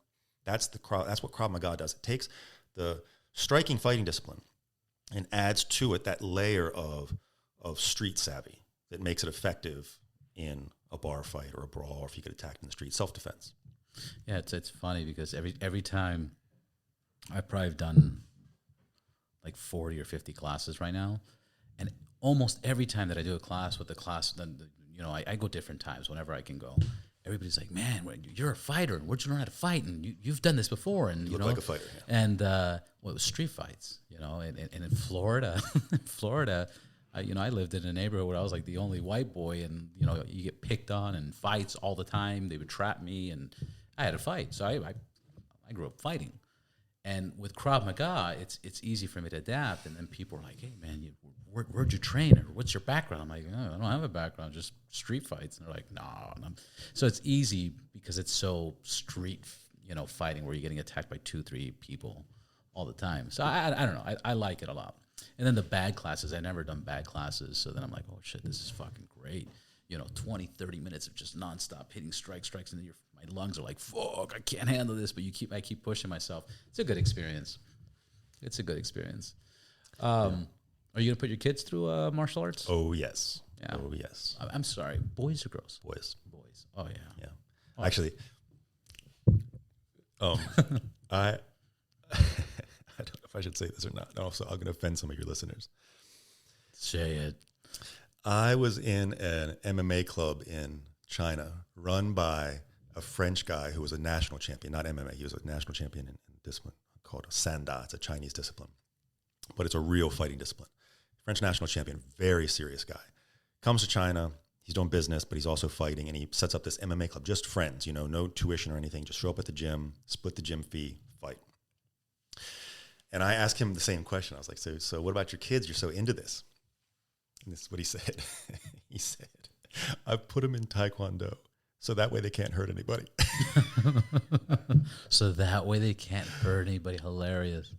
That's what Krav Maga does. It takes the striking fighting discipline and adds to it that layer of street savvy that makes it effective in a bar fight or a brawl, or if you get attacked in the street, self-defense. Yeah, it's funny because every time I've probably done like 40 or 50 classes right now, and almost every time that I do a class with the class, then I go different times whenever I can go. Everybody's like, "Man, you're a fighter. Where'd you learn how to fight? And you've done this before." And you look like a fighter. Yeah. And it was street fights, and in Florida, I lived in a neighborhood where I was like the only white boy, and you get picked on and fights all the time. They would trap me, and I had to fight. So I grew up fighting. And with Krav Maga, it's easy for me to adapt. And then people are like, "Hey, man, where'd you train? Or what's your background?" I'm like, "Oh, I don't have a background, just street fights." And they're like, "No." So it's easy because it's so street, fighting where you're getting attacked by 2-3 people all the time. So I don't know. I like it a lot. And then the bad classes, I never done bad classes. So then I'm like, "Oh, shit, this is fucking great." 20, 30 minutes of just nonstop hitting strikes, and then my lungs are like, "Fuck, I can't handle this." But I keep pushing myself. It's a good experience. Are you going to put your kids through martial arts? Oh, yes. Yeah. Oh, yes. I'm sorry. Boys or girls? Boys. Oh, yeah. Yeah. Oh. Actually, I don't know if I should say this or not. Also, I'm going to offend some of your listeners. Say it. I was in an MMA club in China run by a French guy who was a national champion, not MMA. He was a national champion in discipline called a Sanda. It's a Chinese discipline, but it's a real fighting discipline. French national champion, very serious guy. Comes to China. He's doing business, but he's also fighting, and he sets up this MMA club, just friends, no tuition or anything. Just show up at the gym, split the gym fee, fight. And I asked him the same question. I was like, so what about your kids? You're so into this. And this is what he said. He said, "I put them in Taekwondo so that way they can't hurt anybody." So that way they can't hurt anybody. Hilarious.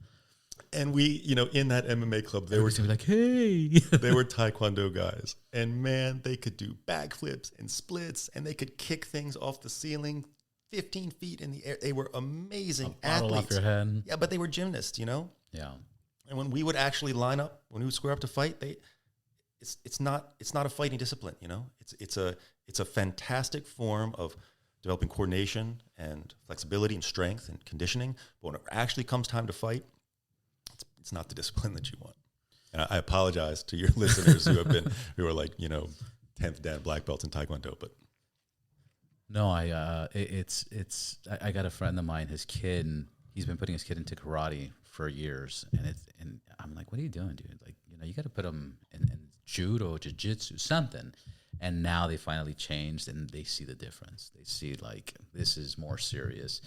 And we, in that MMA club, they were like, "Hey." They were Taekwondo guys. And man, they could do backflips and splits, and they could kick things off the ceiling 15 feet in the air. They were amazing athletes. Off your head. Yeah, but they were gymnasts, Yeah. And when we would actually line up, when we would square up to fight, it's not a fighting discipline, It's a fantastic form of developing coordination and flexibility and strength and conditioning. But when it actually comes time to fight, it's not the discipline that you want. And I apologize to your listeners who are like 10th Dan black belts in Taekwondo, but no, I got a friend of mine, his kid, and he's been putting his kid into karate for years, and I'm like, "What are you doing, dude? Like, you got to put him in judo, jiu-jitsu, something." And now they finally changed, and they see the difference. They see, like, this is more serious.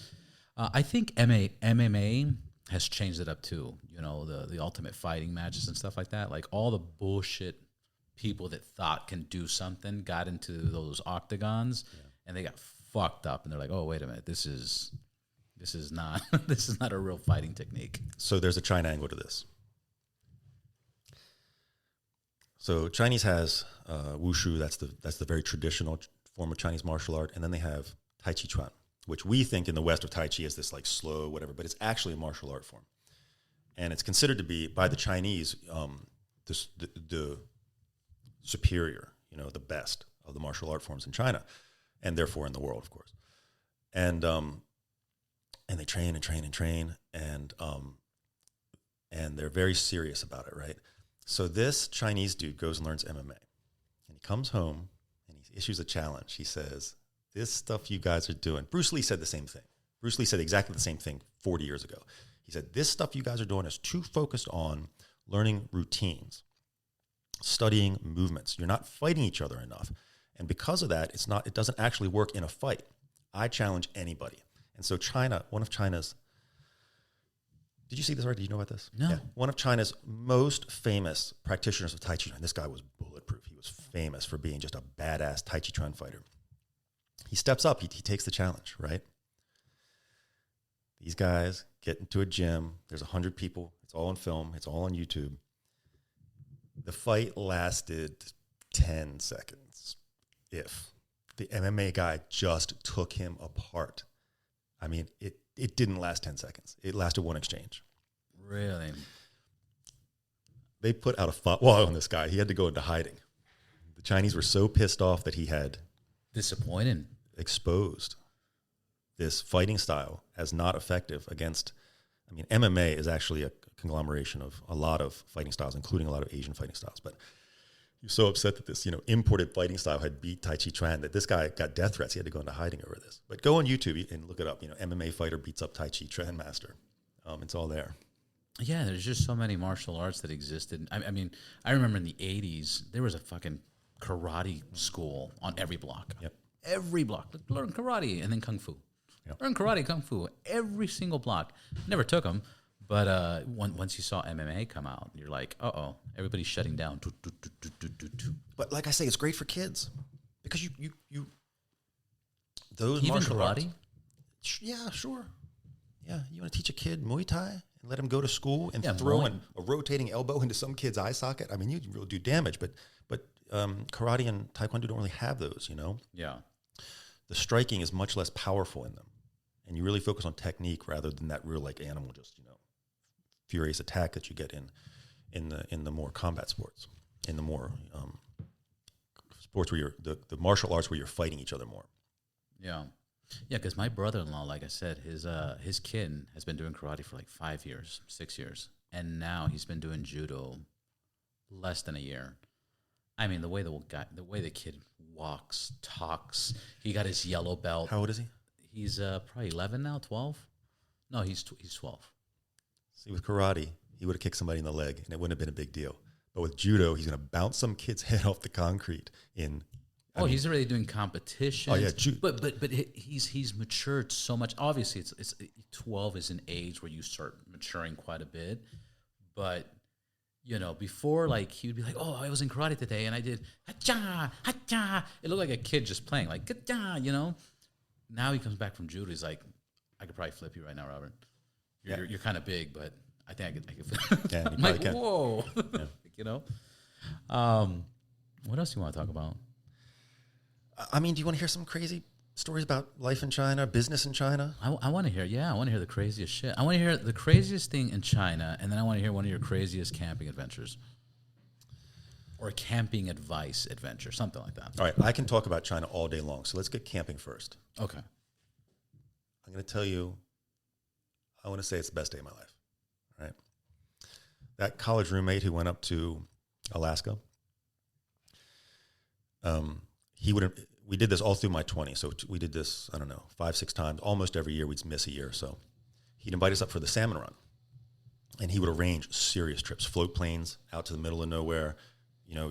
I think MMA has changed it up too. The ultimate fighting matches and stuff like that. Like, all the bullshit people that thought can do something got into those octagons, and they got fucked up. And they're like, "Oh, wait a minute, this is not this is not a real fighting technique." So there's a China angle to this. So Chinese has wushu. That's the very traditional form of Chinese martial art, and then they have Tai Chi Chuan, which we think in the West of Tai Chi is this like slow whatever, but it's actually a martial art form, and it's considered to be by the Chinese the superior, the best of the martial art forms in China, and therefore in the world, of course. And they train and train and train, and they're very serious about it, right? So this Chinese dude goes and learns MMA, and he comes home and he issues a challenge. He says, "This stuff you guys are doing." Bruce Lee said the same thing. Bruce Lee said exactly the same thing 40 years ago. He said, "This stuff you guys are doing is too focused on learning routines, studying movements. You're not fighting each other enough. And because of that, it doesn't actually work in a fight. I challenge anybody." And so China, one of China's, did you see this already? Did you know about this? No. Yeah. One of China's most famous practitioners of Tai Chi Chuan. This guy was bulletproof. He was famous for being just a badass Tai Chi Chuan fighter. He steps up. He takes the challenge, right? These guys get into a gym. There's 100 people. It's all on film. It's all on YouTube. The fight lasted 10 seconds. If the MMA guy just took him apart. I mean, it didn't last 10 seconds. It lasted one exchange. Really? They put out a firewall on this guy. He had to go into hiding. The Chinese were so pissed off that he had disappointed, exposed this fighting style as not effective against, I mean, MMA is actually a conglomeration of a lot of fighting styles, including a lot of Asian fighting styles. But he was so upset that this, imported fighting style had beat Tai Chi Chuan that this guy got death threats. He had to go into hiding over this. But go on YouTube and look it up. MMA fighter beats up Tai Chi Chuan master. It's all there. Yeah, there's just so many martial arts that existed. I mean, I remember in the 80s, there was a fucking karate school on every block. Yep. Every block. Learn karate and then kung fu. Yep. Learn karate, kung fu, every single block. Never took them, but once you saw MMA come out, you're like, uh-oh, everybody's shutting down. But like I say, it's great for kids because you those even martial karate? Arts. Yeah, sure. Yeah, you want to teach a kid Muay Thai and let him go to school and throw Muay. a rotating elbow into some kid's eye socket? I mean, you really do damage, but karate and taekwondo don't really have those, Yeah. The striking is much less powerful in them. And you really focus on technique rather than that real animal, just, furious attack that you get in the more combat sports, in the more sports where the martial arts where you're fighting each other more. Yeah. Yeah, because my brother-in-law, like I said, his kid has been doing karate for like 5 years, 6 years. And now he's been doing judo less than a year. I mean, the way the kid walks, talks, he got his yellow belt. How old is he? He's probably 11 now, 12? No, he's 12. See, with karate, he would have kicked somebody in the leg, and it wouldn't have been a big deal. But with judo, he's going to bounce some kid's head off the concrete He's already doing competitions. Oh, yeah. But he's matured so much. Obviously, it's 12 is an age where you start maturing quite a bit. But, before, he would be like, oh, I was in karate today, and I did ha-cha, ha-cha. It looked like a kid just playing, like, ha-cha, Now he comes back from judo. He's like, I could probably flip you right now, Robert. You're kind of big, but I think I could flip. Yeah, I'm like, whoa. Yeah. What else do you want to talk about? I mean, do you want to hear some crazy stories about life in China, business in China? I want to hear, I want to hear the craziest shit. I want to hear the craziest thing in China, and then I want to hear one of your craziest camping adventures. Or a camping advice adventure, something like that. All right, I can talk about China all day long, so let's get camping first. Okay. I'm going to tell you, I want to say it's the best day of my life, right? That college roommate who went up to Alaska, we did this all through my 20s, so we did this, 5-6 times, almost every year. We'd miss a year, so he'd invite us up for the salmon run, and he would arrange serious trips, float planes out to the middle of nowhere. You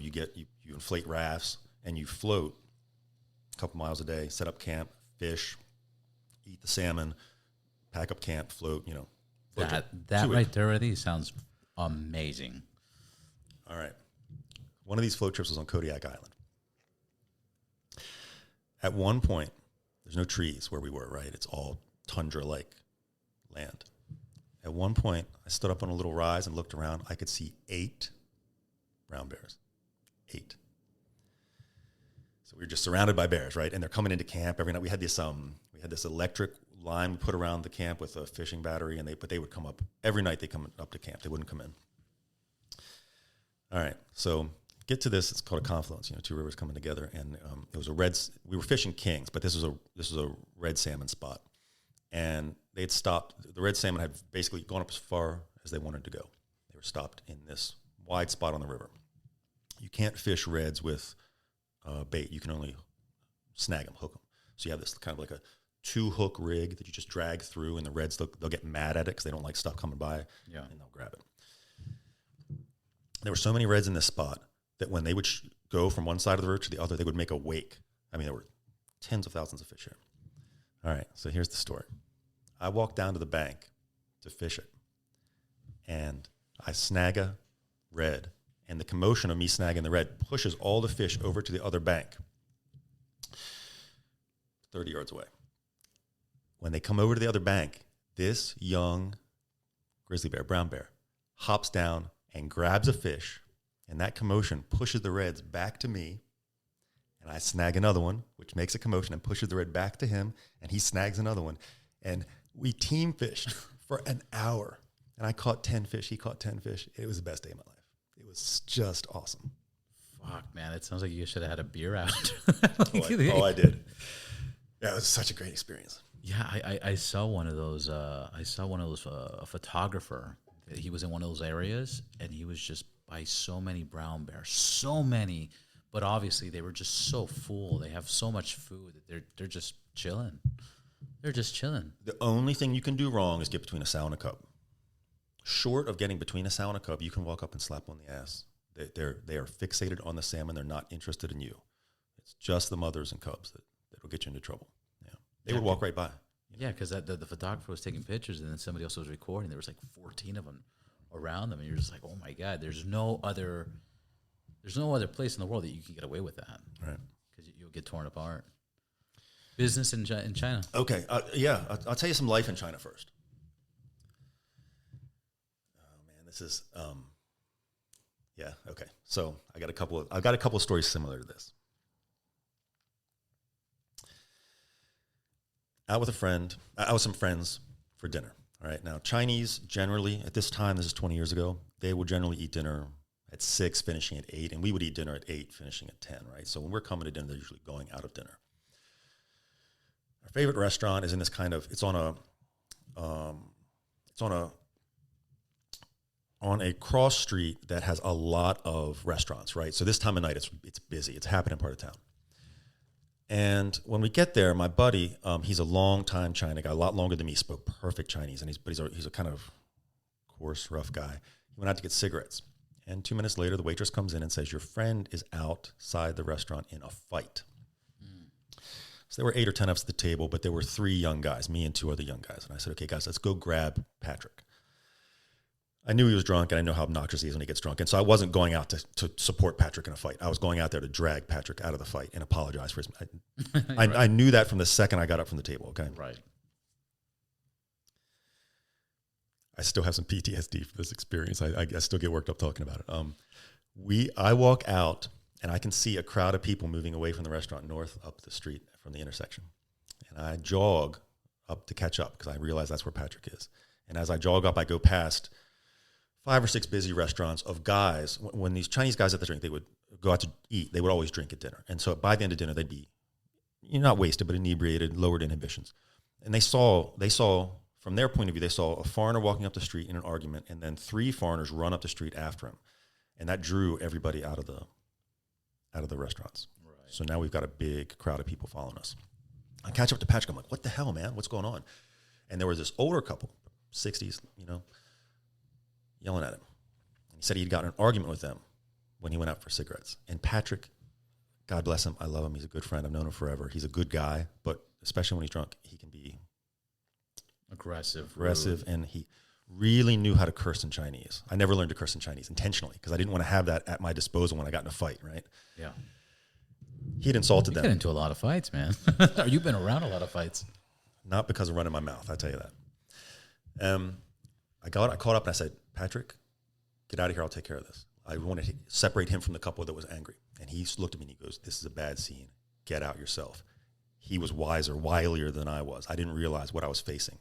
inflate rafts, and you float a couple miles a day, set up camp, fish, eat the salmon, pack up camp, float, That right there already sounds amazing. All right. One of these float trips was on Kodiak Island. At one point, there's no trees where we were, right? It's all tundra-like land. At one point, I stood up on a little rise and looked around. I could see 8 brown bears. 8. So we were just surrounded by bears, right? And they're coming into camp every night. We had this electric line we put around the camp with a fishing battery, but they would come up every night. They come up to camp. They wouldn't come in. All right, so get to this. It's called a confluence. 2 rivers coming together, and it was we were fishing kings, but this was a red salmon spot, and they'd stopped. The red salmon had basically gone up as far as they wanted to go. They were stopped in this wide spot on the river. You can't fish reds with bait. You can only snag them, hook them. So you have this kind of like a 2-hook rig that you just drag through, and the reds, they'll get mad at it because they don't like stuff coming by, and they'll grab it. There were so many reds in this spot that when they would go from one side of the river to the other, they would make a wake. I mean, there were tens of thousands of fish here. All right, so here's the story. I walked down to the bank to fish it, and I snag a red, and the commotion of me snagging the red pushes all the fish over to the other bank, 30 yards away. When they come over to the other bank, This young grizzly bear, brown bear, hops down and grabs a fish, and that commotion pushes the reds back to me, and I snag another one, which makes a commotion and pushes the red back to him, and he snags another one. And we team fished for an hour, and I caught 10 fish. He caught 10 fish. It was the best day of my life. It was just awesome. Fuck, man. It sounds like you should have had a beer out. I did. Yeah, it was such a great experience. Yeah, I saw one of those. A photographer. He was in one of those areas, and he was just by so many brown bears, so many. But obviously, they were just so full. They have so much food that they're just chilling. They're just chilling. The only thing you can do wrong is get between a sow and a cub. Short of getting between a sow and a cub, you can walk up and slap on the ass. They are fixated on the salmon. They're not interested in you. It's just the mothers and cubs that'll get you into trouble. Yeah, they would walk right by. Yeah, because the photographer was taking pictures, and then somebody else was recording. There was like 14 of them around them, and you're just like, oh my God, there's no other place in the world that you can get away with that, right? Because you'll get torn apart. Business in China. Okay, I'll tell you some life in China first. Oh man, this is okay. So I've got a couple of stories similar to this. Out with some friends for dinner. All right. Now, Chinese generally, at this time, this is 20 years ago, they will generally eat dinner at 6, finishing at 8, and we would eat dinner at 8, finishing at 10, right? So when we're coming to dinner, they're usually going out of dinner. Our favorite restaurant is in this kind of, it's on a cross street that has a lot of restaurants, right? So this time of night, it's busy. It's a happening part of town. And when we get there, my buddy, he's a long-time China guy, a lot longer than me. He spoke perfect Chinese, and he's a kind of coarse, rough guy. He went out to get cigarettes. And 2 minutes later, the waitress comes in and says, your friend is outside the restaurant in a fight. So there were 8 or 10 of us at the table, but there were 3 young guys, me and 2 other young guys. And I said, okay, guys, let's go grab Patrick. I knew he was drunk, and I know how obnoxious he is when he gets drunk. And so I wasn't going out to support Patrick in a fight. I was going out there to drag Patrick out of the fight and apologize for his... Right. I knew that from the second I got up from the table, okay? Right. I still have some PTSD from this experience. I still get worked up talking about it. I walk out, and I can see a crowd of people moving away from the restaurant north up the street from the intersection. And I jog up to catch up because I realize that's where Patrick is. And as I jog up, I go past 5 or 6 busy restaurants of guys. When these Chinese guys at the drink, they would go out to eat. They would always drink at dinner. And so by the end of dinner, they'd be, not wasted, but inebriated, lowered inhibitions. And they saw, from their point of view, they saw a foreigner walking up the street in an argument, and then 3 foreigners run up the street after him. And that drew everybody out of the restaurants. Right. So now we've got a big crowd of people following us. I catch up to Patrick. I'm like, what the hell, man? What's going on? And there was this older couple, 60s, yelling at him. And he said he'd gotten an argument with them when he went out for cigarettes. And Patrick, God bless him, I love him. He's a good friend. I've known him forever. He's a good guy, but especially when he's drunk, he can be aggressive, and he really knew how to curse in Chinese. I never learned to curse in Chinese intentionally because I didn't want to have that at my disposal when I got in a fight, right? Yeah. He'd insulted them. You get into a lot of fights, man. You've been around a lot of fights. Not because of running my mouth, I tell you that. I caught up and I said, Patrick, get out of here. I'll take care of this. I wanted to separate him from the couple that was angry. And he looked at me and he goes, this is a bad scene. Get out yourself. He was wilier than I was. I didn't realize what I was facing.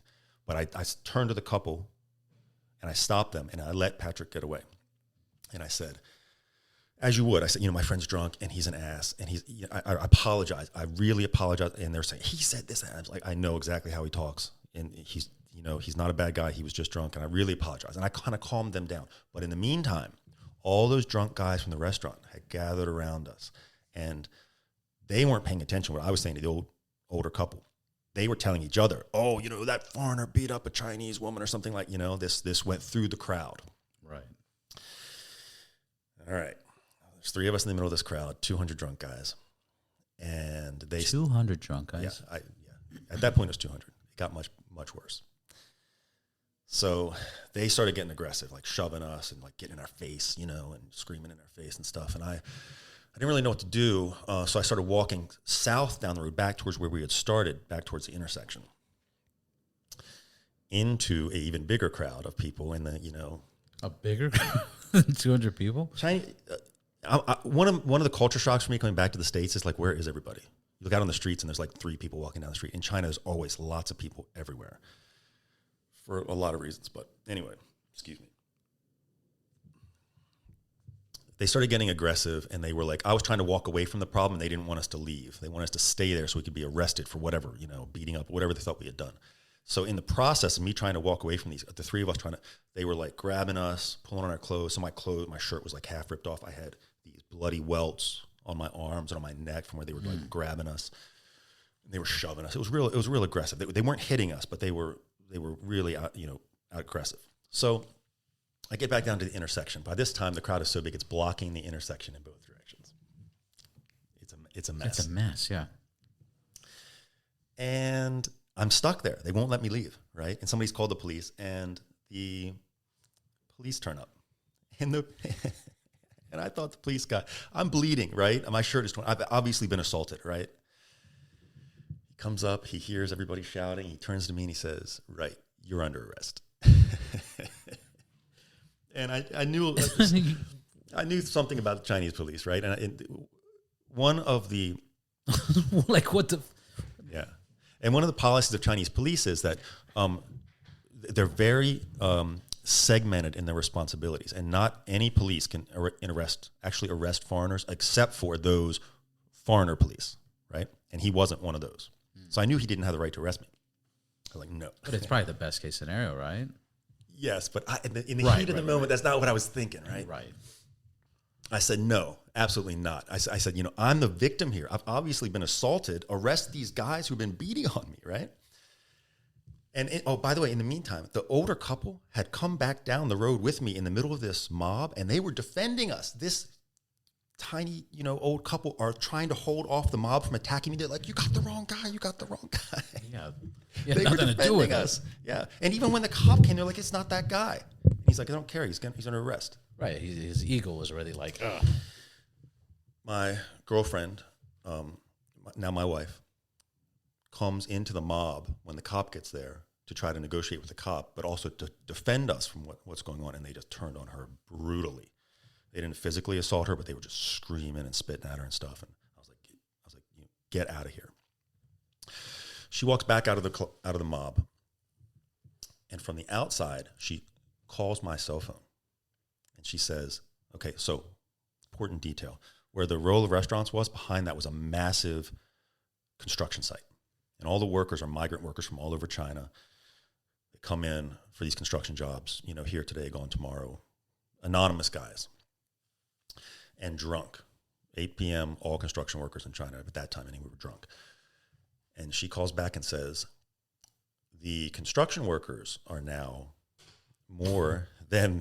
But I turned to the couple and I stopped them and I let Patrick get away. And I said, as you would, I said, my friend's drunk and he's an ass. And I apologize. I really apologize. And they're saying, he said this. And I was like, I know exactly how he talks. And he's not a bad guy. He was just drunk. And I really apologize. And I kind of calmed them down. But in the meantime, all those drunk guys from the restaurant had gathered around us. And they weren't paying attention to what I was saying to the older couple. They were telling each other, oh, that foreigner beat up a Chinese woman or something like, this went through the crowd. Right. All right. There's 3 of us in the middle of this crowd, 200 drunk guys. And they 200 drunk guys? Yeah. At that point, it was 200. It got much, much worse. So they started getting aggressive, like shoving us and like getting in our face, and screaming in our face and stuff. And I didn't really know what to do. So I started walking south down the road back towards where we had started, back towards the intersection. into a even bigger crowd of people in the, A bigger crowd than 200 people? Chinese. One of the culture shocks for me coming back to the States is like, where is everybody? You look out on the streets and there's like 3 people walking down the street. In China, there's always lots of people everywhere for a lot of reasons. But anyway, excuse me. They started getting aggressive, and they were like, I was trying to walk away from the problem, and they didn't want us to leave. They wanted us to stay there so we could be arrested for whatever, beating up, whatever they thought we had done. So in the process of me trying to walk away from these, the 3 of us they were like grabbing us, pulling on our clothes. So my shirt was like half ripped off. I had these bloody welts on my arms and on my neck from where they were like grabbing us. They were shoving us. It was real aggressive. They weren't hitting us, but they were really out aggressive. So I get back down to the intersection. By this time, the crowd is so big, it's blocking the intersection in both directions. It's a mess. It's a mess, yeah. And I'm stuck there. They won't let me leave, right? And somebody's called the police, and the police turn up. And I thought the police I'm bleeding, right? My shirt is torn. I've obviously been assaulted, right? He comes up, he hears everybody shouting, he turns to me and he says, right, you're under arrest. And I knew something about the Chinese police, right? And one of the like what the yeah, and one of the policies of Chinese police is that they're very segmented in their responsibilities, and not any police can actually arrest foreigners except for those foreigner police, right? And he wasn't one of those, so I knew he didn't have the right to arrest me. I was like, no. But it's probably the best case scenario, right? Yes, but in the heat of the moment, that's not what I was thinking, right? Right. I said, no, absolutely not. I said, I'm the victim here. I've obviously been assaulted. Arrest these guys who've been beating on me, right? And by the way, in the meantime, the older couple had come back down the road with me in the middle of this mob, and they were defending us. This tiny, old couple are trying to hold off the mob from attacking me. They're like, you got the wrong guy. You got the wrong guy. Yeah. They were defending us. Yeah. And even when the cop came, they're like, it's not that guy. He's like, I don't care. He's under arrest. Right. His ego was already like, ugh. My girlfriend, now my wife, comes into the mob when the cop gets there to try to negotiate with the cop, but also to defend us from what's going on. And they just turned on her brutally. They didn't physically assault her, but they were just screaming and spitting at her and stuff. And I was like, get out of here. She walks back out of the mob, and from the outside, she calls my cell phone, and she says, "Okay, so important detail: where the row of restaurants was, behind that was a massive construction site, and all the workers are migrant workers from all over China. They come in for these construction jobs, here today, gone tomorrow, anonymous guys." And drunk. 8 p.m., all construction workers in China, at that time anyway, were drunk. And she calls back and says, the construction workers are now more than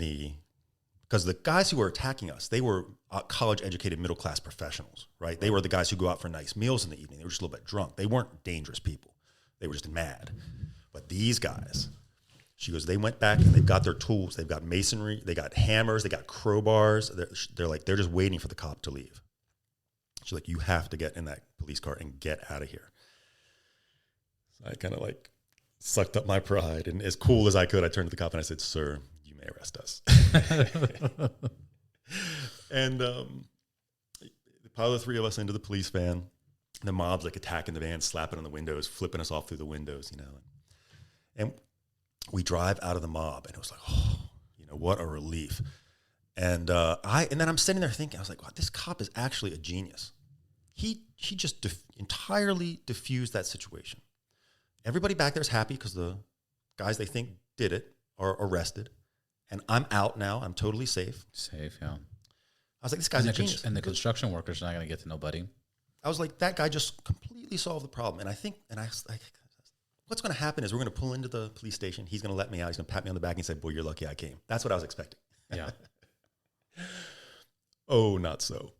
because the guys who were attacking us, they were college-educated middle-class professionals, right? They were the guys who go out for nice meals in the evening. They were just a little bit drunk. They weren't dangerous people. They were just mad. But these guys, she goes, they went back and they've got their tools. They've got masonry. They got hammers. They got crowbars. They're just waiting for the cop to leave. She's like, you have to get in that police car and get out of here. So I kind of sucked up my pride. And as cool as I could, I turned to the cop and I said, sir, you may arrest us. And the pile of 3 of us into the police van. The mob's attacking the van, slapping on the windows, flipping us off through the windows, And we drive out of the mob, and it was like, oh, what a relief. And then I'm sitting there thinking, I was like, wow, this cop is actually a genius. He just entirely diffused that situation. Everybody back there is happy because the guys they think did it are arrested, and I'm out now. I'm totally safe. Safe, yeah. I was like, this guy's a genius. And the construction workers are not going to get to nobody. I was like, that guy just completely solved the problem. And I was like, what's going to happen is we're going to pull into the police station. He's going to let me out. He's going to pat me on the back and say, boy, you're lucky I came. That's what I was expecting. Yeah. Oh, not so.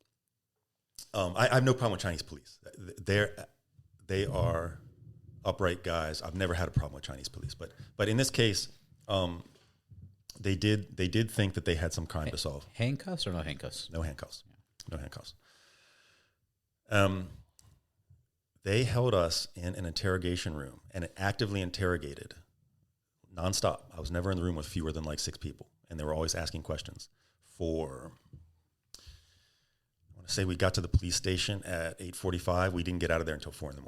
I have no problem with Chinese police. They are upright guys. I've never had a problem with Chinese police. But in this case, they did think that they had some crime to solve. Handcuffs or no handcuffs? No handcuffs. No handcuffs. They held us in an interrogation room and actively interrogated nonstop. I was never in the room with fewer than like 6 people, and they were always asking questions. I want to say we got to the police station at 8:45. We didn't get out of there until 4 a.m.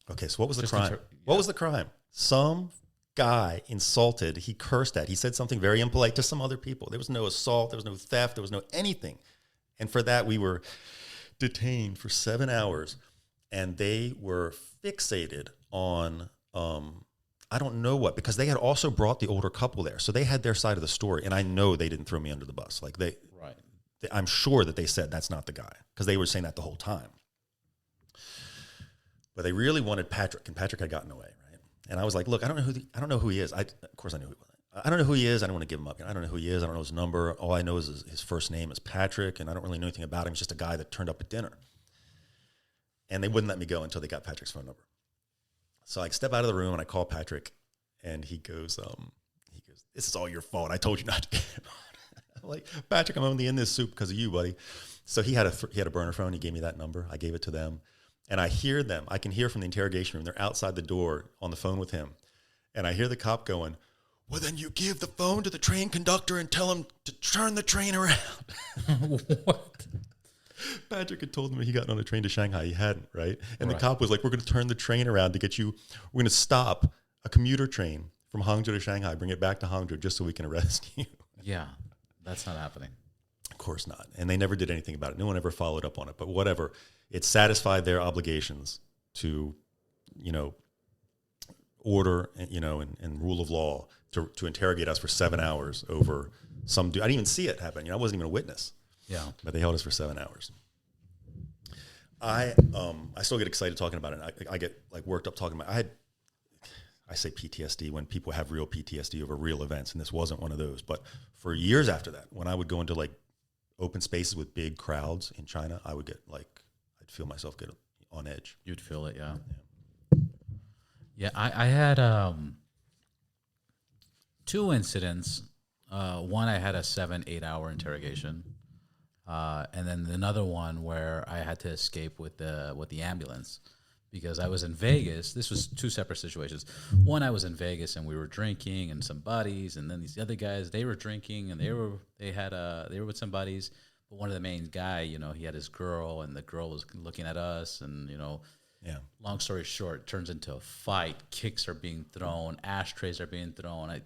Okay, so what was the crime? What was the crime? Some guy insulted, he cursed at, he said something very impolite to some other people. There was no assault, there was no theft, there was no anything. And for that, we were detained for 7 hours, and they were fixated on, I don't know what, because they had also brought the older couple there. So they had their side of the story, and I know they didn't throw me under the bus. Like I'm sure that they said that's not the guy, because they were saying that the whole time. But they really wanted Patrick, and Patrick had gotten away, right? And I was like, look, I don't know who he is. Of course I knew who he was. I don't know who he is. I don't want to give him up. I don't know who he is. I don't know his number. All I know is his first name is Patrick, and I don't really know anything about him. He's just a guy that turned up at dinner. And they wouldn't let me go until they got Patrick's phone number. So I step out of the room and I call Patrick, and he goes, this is all your fault. I told you not to get him on. I'm like, Patrick, I'm only in this soup because of you, buddy. So he had a burner phone. He gave me that number. I gave it to them. And I hear them. I can hear from the interrogation room. They're outside the door on the phone with him. And I hear the cop going, well, then you give the phone to the train conductor and tell him to turn the train around. What? Patrick had told him he got on a train to Shanghai. He hadn't, right? And right. The cop was like, we're going to turn the train around to get you. We're going to stop a commuter train from Hangzhou to Shanghai, bring it back to Hangzhou just so we can arrest you. Yeah, that's not happening. Of course not. And they never did anything about it. No one ever followed up on it. But whatever. It satisfied their obligations to, order, and rule of law to interrogate us for 7 hours over some dude. I didn't even see it happen. I wasn't even a witness. Yeah. But they held us for 7 hours. I still get excited talking about it. I get like worked up talking about it. I say PTSD when people have real PTSD over real events, and this wasn't one of those. But for years after that, when I would go into like open spaces with big crowds in China, I would get like, I'd feel myself get on edge. You'd feel it, yeah. Yeah, I had 2 incidents. One, I had a 7-8 hour interrogation. And then another one where I had to escape with the ambulance because I was in Vegas. This was 2 separate situations. One, I was in Vegas and we were drinking and some buddies, and then these other guys, they were drinking and they were with some buddies. But one of the main guy, he had his girl, and the girl was looking at us, and yeah. Long story short, it turns into a fight. Kicks are being thrown, ashtrays are being thrown.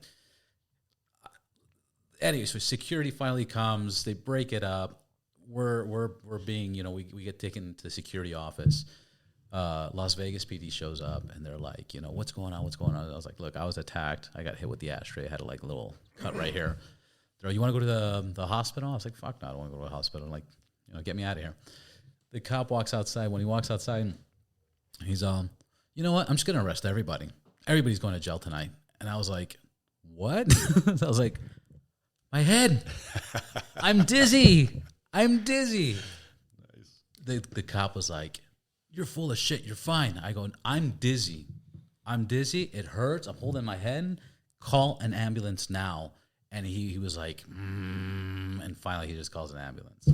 Anyway, so security finally comes. They break it up. We're being, we get taken to the security office. Las Vegas PD shows up, and they're like, what's going on? What's going on? I was like, look, I was attacked. I got hit with the ashtray. I had a little cut right here. They're like, you want to go to the hospital? I was like, fuck no, I don't want to go to the hospital. I'm like, get me out of here. The cop walks outside. When he walks outside, he's you know what? I'm just going to arrest everybody. Everybody's going to jail tonight. And I was like, what? I was like, my head. I'm dizzy. Nice. The cop was like, you're full of shit. You're fine. I go, I'm dizzy. It hurts. I'm holding my head. Call an ambulance now. And he was like, and finally he just calls an ambulance.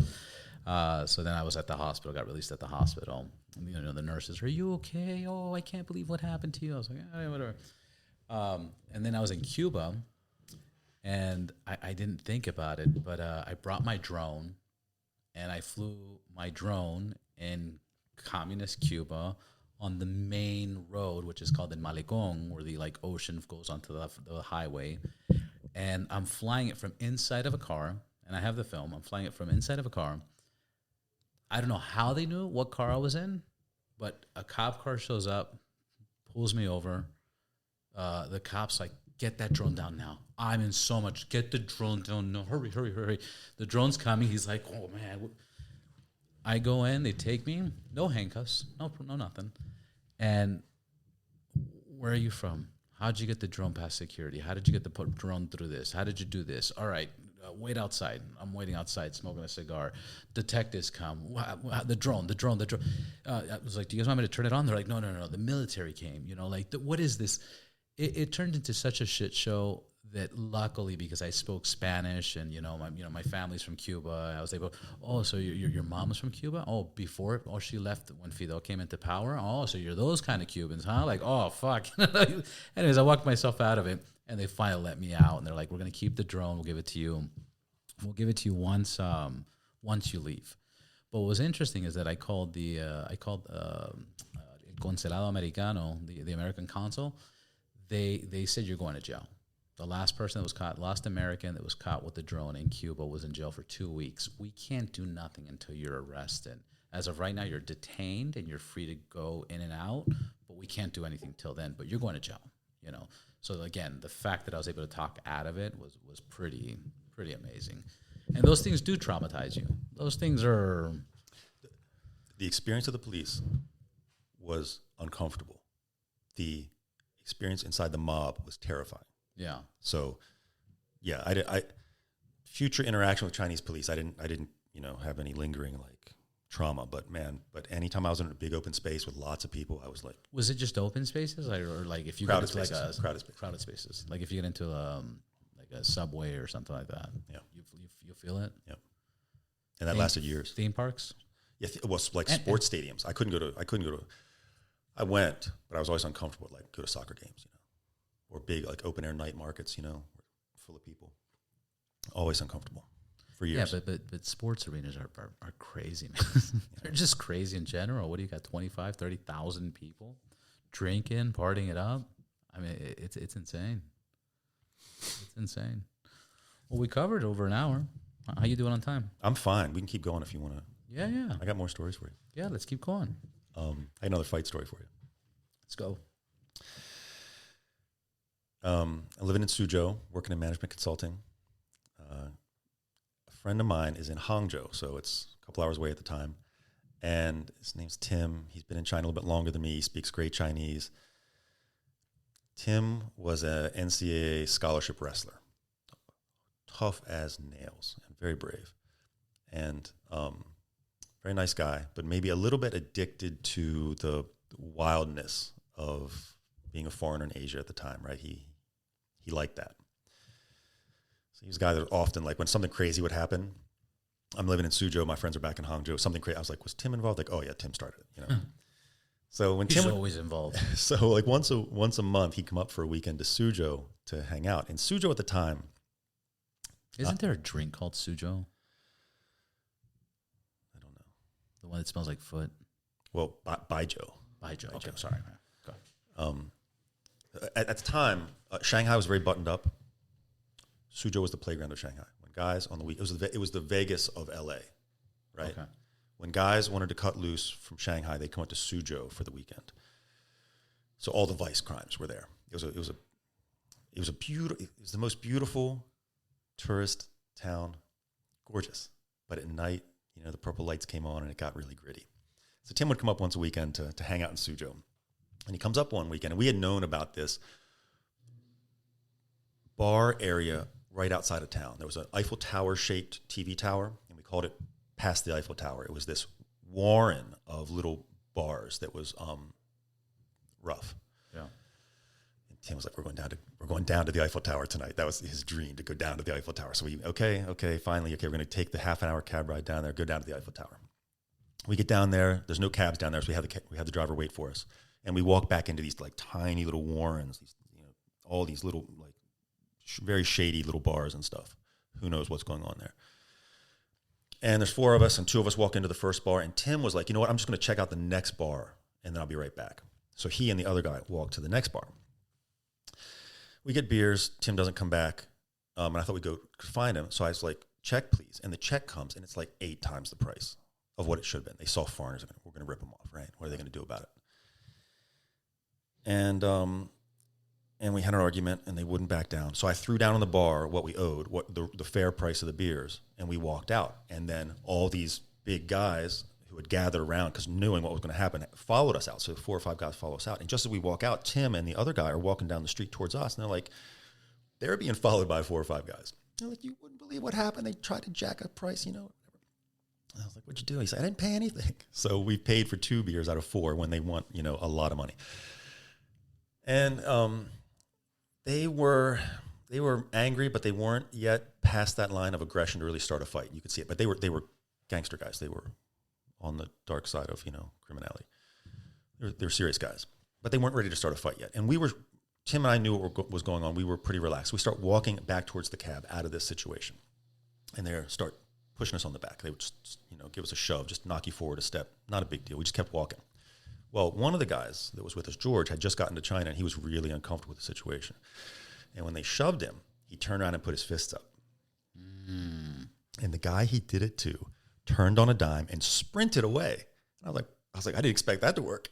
So then I was at the hospital, got released at the hospital. And, the nurses, are you okay? Oh, I can't believe what happened to you. I was like, whatever. And then I was in Cuba, and I didn't think about it, but I brought my drone, and I flew my drone in communist Cuba on the main road, which is called the Malecón, where the ocean goes onto the highway. And I'm flying it from inside of a car, and I have the film. I'm flying it from inside of a car. I don't know how they knew what car I was in, but a cop car shows up, pulls me over. The cop's like, get that drone down now. I'm in so much. Get the drone down. No, hurry. The drone's coming. He's like, oh, man. I go in. They take me. No handcuffs. No nothing. And where are you from? How'd you get the drone past security? How did you get the drone through this? How did you do this? All right, wait outside. I'm waiting outside, smoking a cigar. Detectives come. The drone. I was like, do you guys want me to turn it on? They're like, no. The military came. What is this? It turned into such a shit show that luckily, because I spoke Spanish and, my family's from Cuba, I was able, so your mom was from Cuba? She left when Fidel came into power? So you're those kind of Cubans, huh? Like, oh, fuck. Anyways, I walked myself out of it, and they finally let me out, and they're like, we're going to keep the drone. We'll give it to you. We'll give it to you once you leave. But what was interesting is that I called Consulado Americano, the American consul. They said you're going to jail. The last person that was caught, last American that was caught with the drone in Cuba, was in jail for 2 weeks. We can't do nothing until you're arrested. As of right now, you're detained and you're free to go in and out, but we can't do anything till then. But you're going to jail, So again, the fact that I was able to talk out of it was pretty amazing. And those things do traumatize you. Those things are... The experience of the police was uncomfortable. The experience inside the mob was terrifying. Yeah. So, yeah, I future interaction with Chinese police, I didn't have any lingering like trauma. But anytime I was in a big open space with lots of people, I was like, was it just open spaces, or like if you crowded get into spaces, crowded spaces, like if you get into like a subway or something like that, yeah, you feel it. Yep. And that lasted years. Theme parks. Yeah, it was like sports stadiums. I couldn't go to. I went, but I was always uncomfortable. Like go to soccer games, or big like open air night markets, full of people. Always uncomfortable for years. Yeah, but sports arenas are crazy, man. They're just crazy in general. What do you got? 25, 30,000 people drinking, partying it up. I mean, it's insane. It's insane. Well, we covered over an hour. How you doing on time? I'm fine. We can keep going if you want to. Yeah. I got more stories for you. Yeah, let's keep going. I have another fight story for you. Let's go. I'm living in Suzhou, working in management consulting. A friend of mine is in Guangzhou, so it's a couple hours away at the time. And his name's Tim. He's been in China a little bit longer than me. He speaks great Chinese. Tim was a NCAA scholarship wrestler. Tough as nails and very brave. And very nice guy, but maybe a little bit addicted to the wildness of being a foreigner in Asia at the time, right? He liked that. So he was a guy that often, like when something crazy would happen, I'm living in Suzhou, my friends are back in Guangzhou, something crazy, I was like, was Tim involved? Like, oh yeah, Tim started it, So when He's Tim always involved. So like once a month, he'd come up for a weekend to Suzhou to hang out. And Suzhou at the time. Isn't there a drink called Suzhou? I don't know. The one that smells like foot? Well, Baijiu. Baijiu. Okay. Sorry. Go ahead. At the time, Shanghai was very buttoned up. Suzhou was the playground of Shanghai. When guys on the week, it was the Vegas of LA, right? Okay. When guys wanted to cut loose from Shanghai, they'd come up to Suzhou for the weekend. So all the vice crimes were there. It was the most beautiful tourist town, gorgeous. But at night, the purple lights came on and it got really gritty. So Tim would come up once a weekend to hang out in Suzhou. And he comes up one weekend, and we had known about this bar area right outside of town. There was an Eiffel Tower-shaped TV tower, and we called it Past the Eiffel Tower. It was this warren of little bars that was rough. Yeah. And Tim was like, we're going down to the Eiffel Tower tonight. That was his dream, to go down to the Eiffel Tower. So we, finally, we're going to take the half-an-hour cab ride down there, go down to the Eiffel Tower. We get down there. There's no cabs down there, so we have the driver wait for us. And we walk back into these like tiny little warrens, all these little like very shady little bars and stuff. Who knows what's going on there? And there's 4 of us, and 2 of us walk into the first bar. And Tim was like, you know what? I'm just going to check out the next bar, and then I'll be right back. So he and the other guy walk to the next bar. We get beers. Tim doesn't come back, and I thought we'd go find him. So I was like, check, please. And the check comes, and it's like 8 times the price of what it should have been. They saw foreigners. We're going to rip them off, right? What are they going to do about it? And we had an argument, and they wouldn't back down. So I threw down on the bar what we owed, what the fair price of the beers, and we walked out. And then all these big guys who had gathered around, because knowing what was going to happen, followed us out. So 4 or 5 guys follow us out. And just as we walk out, Tim and the other guy are walking down the street towards us, and they're like, they're being followed by 4 or 5 guys. They're like, you wouldn't believe what happened. They tried to jack a price, And I was like, what'd you do? He said, I didn't pay anything. So we paid for 2 beers out of 4 when they want, a lot of money. And they were angry, but they weren't yet past that line of aggression to really start a fight. You could see it, but they were gangster guys. They were on the dark side of criminality. They're serious guys, but they weren't ready to start a fight yet. And Tim and I knew what was going on. We were pretty relaxed. We start walking back towards the cab out of this situation, and they start pushing us on the back. They would just give us a shove, just knock you forward a step. Not a big deal. We just kept walking. Well, one of the guys that was with us, George, had just gotten to China, and he was really uncomfortable with the situation. And when they shoved him, he turned around and put his fists up. And the guy he did it to turned on a dime and sprinted away. And I was like, I didn't expect that to work.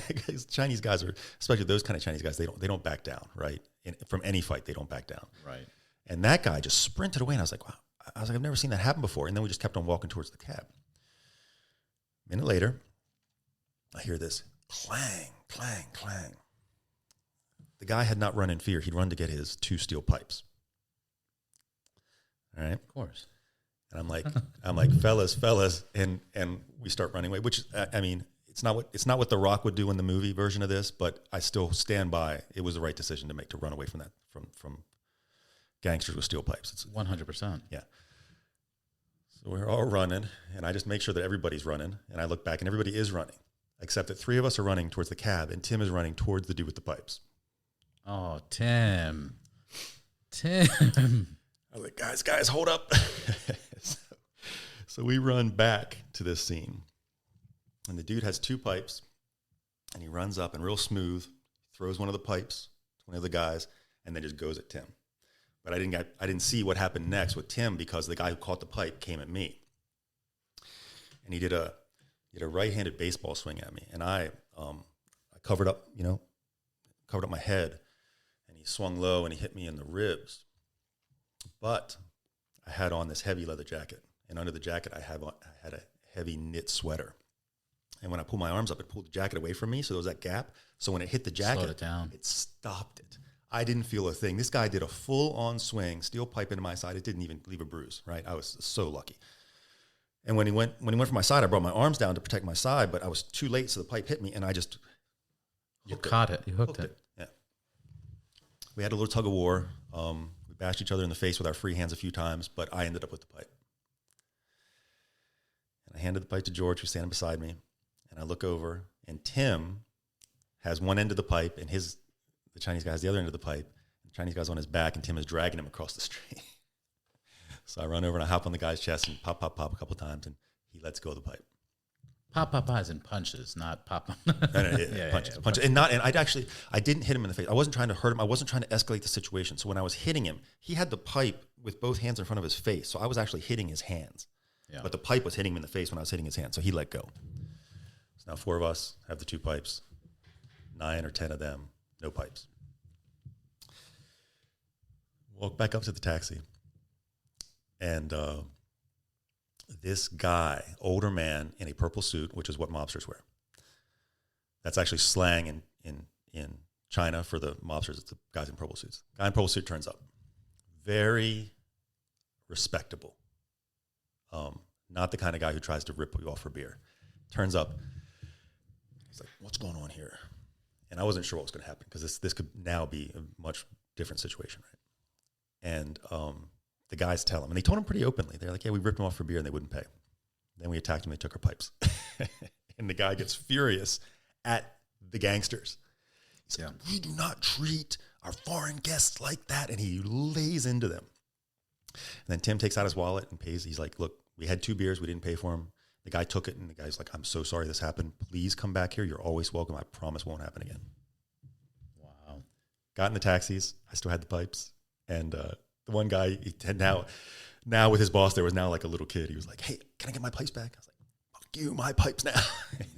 Because Chinese guys especially those kind of Chinese guys, they don't back down, right? From any fight, they don't back down. Right. And that guy just sprinted away, and I was like, wow. I've never seen that happen before. And then we just kept on walking towards the cab. A minute later, I hear this clang, clang, clang. The guy had not run in fear. He'd run to get his 2 steel pipes. All right. Of course. And I'm like, fellas, and we start running away. Which I mean, it's not what The Rock would do in the movie version of this, but I still stand by. It was the right decision to make, to run away from that from gangsters with steel pipes. It's 100%. Yeah. So we're all running, and I just make sure that everybody's running, and I look back, and everybody is running, except that 3 of us are running towards the cab, and Tim is running towards the dude with the pipes. Oh, Tim. I was like, guys, hold up. So we run back to this scene, and the dude has 2 pipes, and he runs up and real smooth, throws one of the pipes to one of the guys, and then just goes at Tim. But I didn't see what happened next with Tim, because the guy who caught the pipe came at me, and he did a right-handed baseball swing at me, and I covered up my head, and he swung low and he hit me in the ribs. But I had on this heavy leather jacket, and under the jacket I had a heavy knit sweater. And when I pulled my arms up, it pulled the jacket away from me, so there was that gap. So when it hit the jacket, slowed it down. It stopped it. I didn't feel a thing. This guy did a full-on swing, steel pipe into my side. It didn't even leave a bruise, right? I was so lucky. And when he went for my side, I brought my arms down to protect my side, but I was too late, so the pipe hit me, and I just You caught it. You hooked it. Yeah. We had a little tug of war. We bashed each other in the face with our free hands a few times, but I ended up with the pipe. And I handed the pipe to George, who's standing beside me, and I look over, and Tim has one end of the pipe, and the Chinese guy has the other end of the pipe. The Chinese guy's on his back, and Tim is dragging him across the street. So I run over and I hop on the guy's chest and pop a couple times, and he lets go of the pipe. Pop as in punches, not pop. Punches. And I didn't hit him in the face. I wasn't trying to hurt him. I wasn't trying to escalate the situation. So when I was hitting him, he had the pipe with both hands in front of his face. So I was actually hitting his hands. Yeah. But the pipe was hitting him in the face when I was hitting his hand. So he let go. So now 4 of us have the 2 pipes, 9 or 10 of them, no pipes. Walk back up to the taxi. And this guy, older man in a purple suit, which is what mobsters wear. That's actually slang in China for the mobsters. It's the guys in purple suits. Guy in purple suit turns up. Very respectable. Not the kind of guy who tries to rip you off for beer. Turns up. He's like, what's going on here? And I wasn't sure what was going to happen, because this could now be a much different situation, right? And the guys tell him, and they told him pretty openly. They're like, yeah, we ripped them off for beer and they wouldn't pay. Then we attacked them, they took our pipes. And the guy gets furious at the gangsters. He's like, we do not treat our foreign guests like that. And he lays into them. And then Tim takes out his wallet and pays. He's like, look, we had 2 beers. We didn't pay for them. The guy took it, and the guy's like, I'm so sorry this happened. Please come back here. You're always welcome. I promise it won't happen again. Wow. Got in the taxis. I still had the pipes. And the one guy, he had now with his boss, there was now like a little kid. He was like, hey, can I get my pipes back? I was like, fuck you, my pipes now.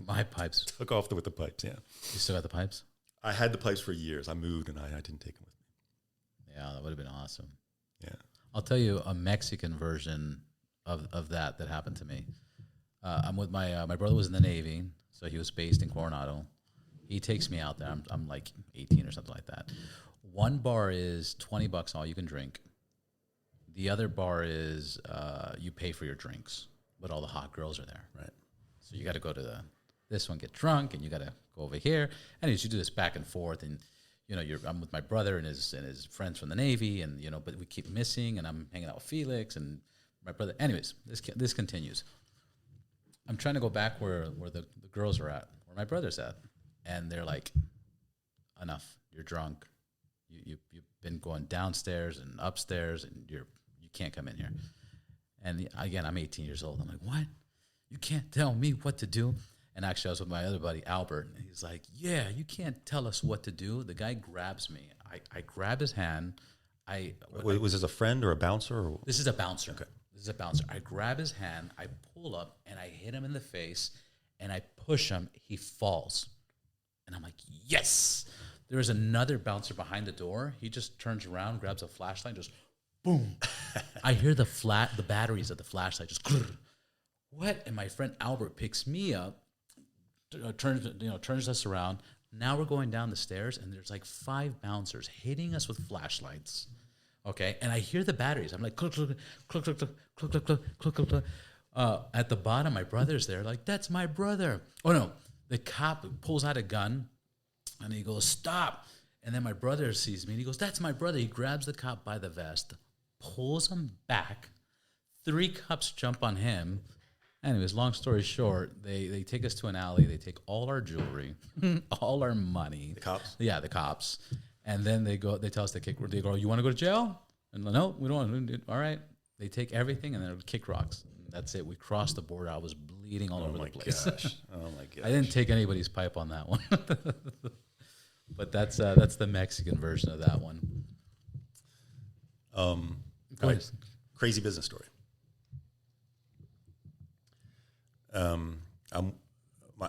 My pipes. Took off with the pipes, yeah. You still got the pipes? I had the pipes for years. I moved, and I didn't take them with me. Yeah, that would have been awesome. Yeah. I'll tell you a Mexican version of that happened to me. I'm with my brother was in the Navy, so he was based in Coronado. He takes me out there. I'm like 18 or something like that. One bar is $20 all you can drink. The other bar is you pay for your drinks, but all the hot girls are there. Right. So you got to go to this one, get drunk, and you got to go over here. And you do this back and forth, and I'm with my brother and his friends from the Navy, and but we keep missing, and I'm hanging out with Felix and my brother. Anyways, this continues. I'm trying to go back where the girls are at, where my brother's at, and they're like, enough, you're drunk. You've been going downstairs and upstairs, and you can't come in here. And again, I'm 18 years old. I'm like, what? You can't tell me what to do? And actually, I was with my other buddy, Albert, and he's like, yeah, you can't tell us what to do. The guy grabs me. I grab his hand. Was this a friend or a bouncer? Or? This is a bouncer. Okay. This is a bouncer. I grab his hand. I pull up, and I hit him in the face, and I push him. He falls. And I'm like, yes. There's another bouncer behind the door. He just turns around, grabs a flashlight, just boom. I hear the batteries of the flashlight just what? And my friend Albert picks me up, turns us around. Now we're going down the stairs, and there's like 5 bouncers hitting us with flashlights. Okay, and I hear the batteries. I'm like, click, click, click, click, click, click, click, click, click, click, click. At the bottom, my brother's there. Like, that's my brother. Oh no, the cop pulls out a gun. And he goes, stop. And then my brother sees me, and he goes, that's my brother. He grabs the cop by the vest, pulls him back. 3 cops jump on him. Anyways, long story short, they take us to an alley. They take all our jewelry, all our money. The cops? Yeah, the cops. And then they tell us to kick. They go, you want to go to jail? And no, we don't want to. All right. They take everything, and then kick rocks. That's it. We crossed the border. I was bleeding all over the place. Gosh. Oh, my gosh. I didn't take anybody's pipe on that one. But that's the Mexican version of that one. Go ahead. Crazy business story.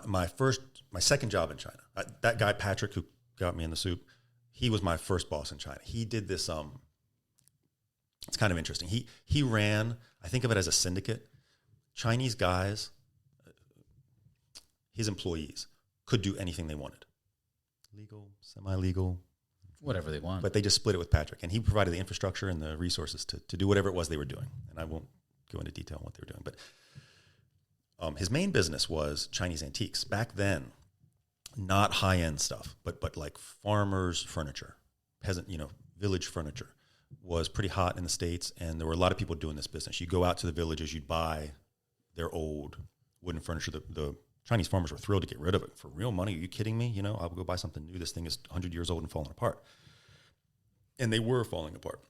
My second job in China. That guy Patrick who got me in the soup, he was my first boss in China. He did this. It's kind of interesting. He ran. I think of it as a syndicate. Chinese guys, his employees, could do anything they wanted. Legal, semi-legal. Whatever they want. But they just split it with Patrick. And he provided the infrastructure and the resources to do whatever it was they were doing. And I won't go into detail on what they were doing. But his main business was Chinese antiques. Back then, not high-end stuff, but like farmers' furniture, peasant, village furniture was pretty hot in the States. And there were a lot of people doing this business. You go out to the villages, you'd buy their old wooden furniture. The Chinese farmers were thrilled to get rid of it for real money. Are you kidding me? I'll go buy something new. This thing is 100 years old and falling apart. And they were falling apart.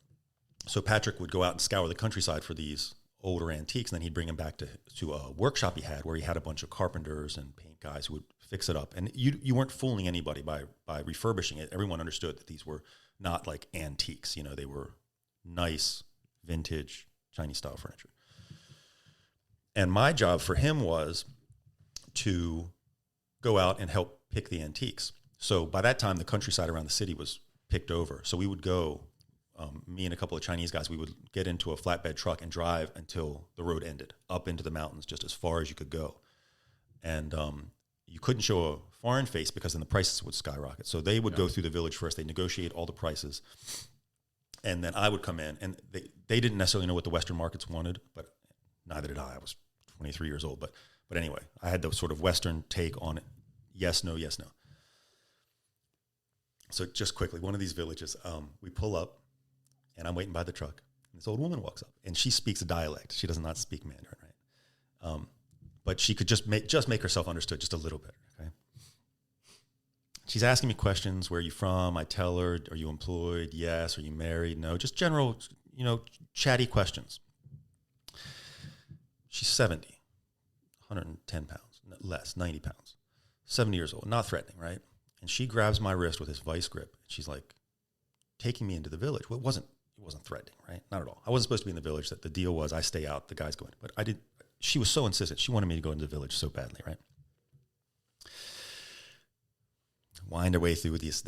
So Patrick would go out and scour the countryside for these older antiques, and then he'd bring them back to a workshop he had where he had a bunch of carpenters and paint guys who would fix it up. And you weren't fooling anybody by refurbishing it. Everyone understood that these were not like antiques. They were nice, vintage, Chinese-style furniture. And my job for him was to go out and help pick the antiques. So by that time, the countryside around the city was picked over. So we would go, me and a couple of Chinese guys, we would get into a flatbed truck and drive until the road ended, up into the mountains, just as far as you could go. And you couldn't show a foreign face because then the prices would skyrocket. So they would go through the village first. They'd negotiate all the prices. And then I would come in. And they didn't necessarily know what the Western markets wanted, but neither did I. I was 23 years old. But anyway, I had the sort of Western take on it. Yes, no, yes, no. So just quickly, one of these villages, we pull up, and I'm waiting by the truck. And this old woman walks up, and she speaks a dialect. She does not speak Mandarin, right? But she could just make herself understood just a little bit, okay? She's asking me questions. Where are you from? I tell her, are you employed? Yes. Are you married? No. Just general, chatty questions. She's 70, 110 pounds, less, 90 pounds, 70 years old, not threatening, right? And she grabs my wrist with this vice grip. She's like taking me into the village. Well, it wasn't threatening, right? Not at all. I wasn't supposed to be in the village. That the deal was I stay out, the guys go in. But I did. She was so insistent. She wanted me to go into the village so badly, right? Wind our way through this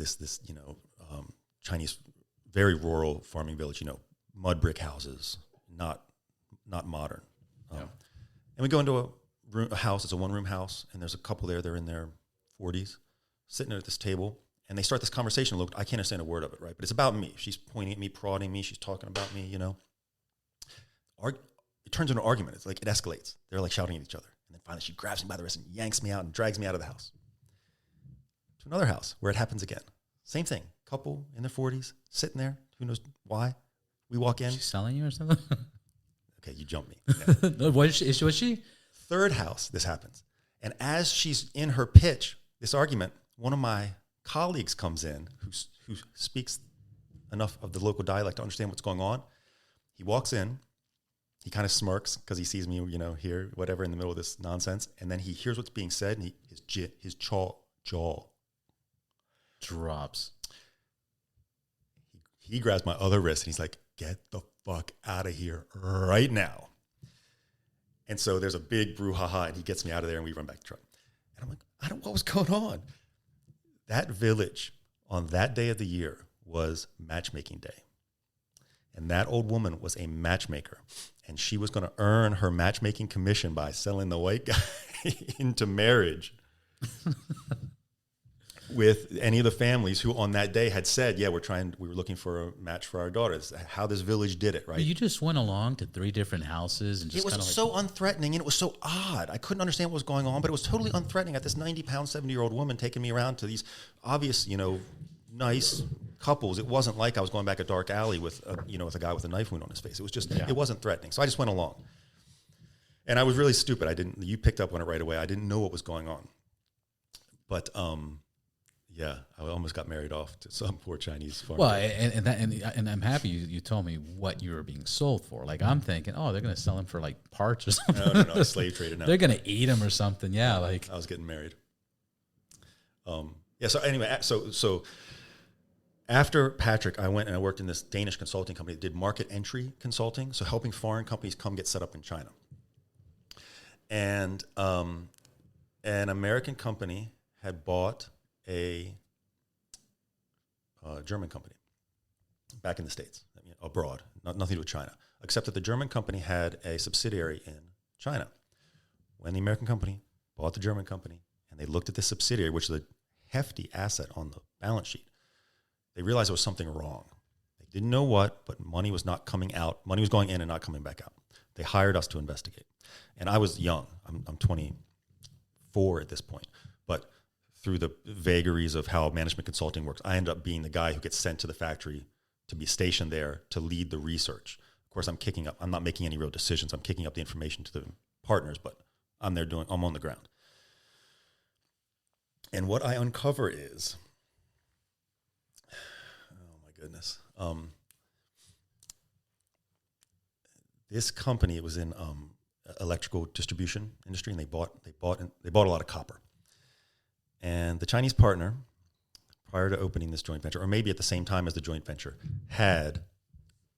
Chinese, very rural farming village. Mud brick houses, not modern. And we go into a house. It's a one-room house, and there's a couple there. They're in their 40s, sitting there at this table, and they start this conversation. Look, I can't understand a word of it, right? But it's about me. She's pointing at me, prodding me. She's talking about me. It turns into an argument. It's like it escalates. They're like shouting at each other, and then finally she grabs me by the wrist and yanks me out and drags me out of the house to another house where it happens again. Same thing. couple in their 40s sitting there. Who knows why? We walk in. She's selling you or something? Okay, you jump me. Yeah. Was she? Third house, this happens. And as she's in her pitch, this argument, one of my colleagues comes in who speaks enough of the local dialect to understand what's going on. He walks in. He kind of smirks because he sees me, here, whatever, in the middle of this nonsense. And then he hears what's being said, and his jaw drops. He grabs my other wrist, and he's like, get the fuck out of here right now. And so there's a big brouhaha, and he gets me out of there, and we run back to the truck. And I'm like, what was going on? That village on that day of the year was matchmaking day. And that old woman was a matchmaker. And she was going to earn her matchmaking commission by selling the white guy into marriage with any of the families who on that day had said, yeah, we were looking for a match for our daughters. How this village did it, right? You just went along to 3 different houses. And just it was so unthreatening, and it was so odd. I couldn't understand what was going on, but it was totally unthreatening. At this 90-pound, 70-year-old woman taking me around to these obvious, nice couples. It wasn't like I was going back a dark alley with a guy with a knife wound on his face. It was just, It wasn't threatening. So I just went along. And I was really stupid. You picked up on it right away. I didn't know what was going on. But, I almost got married off to some poor Chinese farmer. Well, and I'm happy you told me what you were being sold for. Like, I'm thinking, they're going to sell him for like parts or something. No, slave trader. No. They're going to eat him or something. Yeah, like I was getting married. So anyway, so after Patrick, I went and I worked in this Danish consulting company that did market entry consulting, so helping foreign companies come get set up in China. And an American company had bought a German company back in the States, abroad, nothing to do with China, except that the German company had a subsidiary in China. When the American company bought the German company and they looked at the subsidiary, which is a hefty asset on the balance sheet, they realized there was something wrong. They didn't know what, but money was not coming out. Money was going in and not coming back out. They hired us to investigate. And I was young. I'm 24 at this point. But through the vagaries of how management consulting works, I ended up being the guy who gets sent to the factory to be stationed there to lead the research. Of course, I'm not making any real decisions. I'm kicking up the information to the partners, but I'm on the ground. And what I uncover is, oh my goodness, this company, it was in electrical distribution industry, and they bought a lot of copper. And the Chinese partner, prior to opening this joint venture, or maybe at the same time as the joint venture, had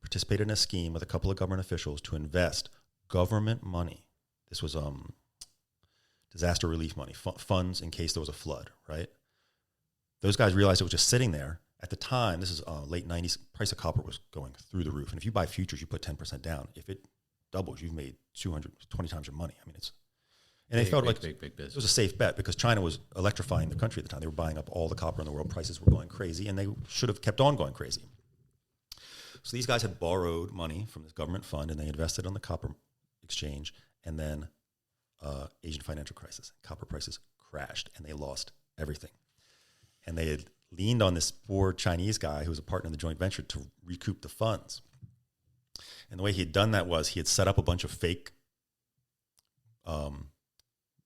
participated in a scheme with a couple of government officials to invest government money. This was disaster relief money, funds in case there was a flood, right? Those guys realized it was just sitting there. At the time, this is late 90s, price of copper was going through the roof. And if you buy futures, you put 10% down. If it doubles, you've made 220 times your money. I mean, they felt like big business. It was a safe bet because China was electrifying the country at the time. They were buying up all the copper in the world. Prices were going crazy, and they should have kept on going crazy. So these guys had borrowed money from this government fund, and they invested on the copper exchange. And then Asian financial crisis, copper prices crashed, and they lost everything. And they had leaned on this poor Chinese guy who was a partner in the joint venture to recoup the funds. And the way he had done that was he had set up a bunch of fake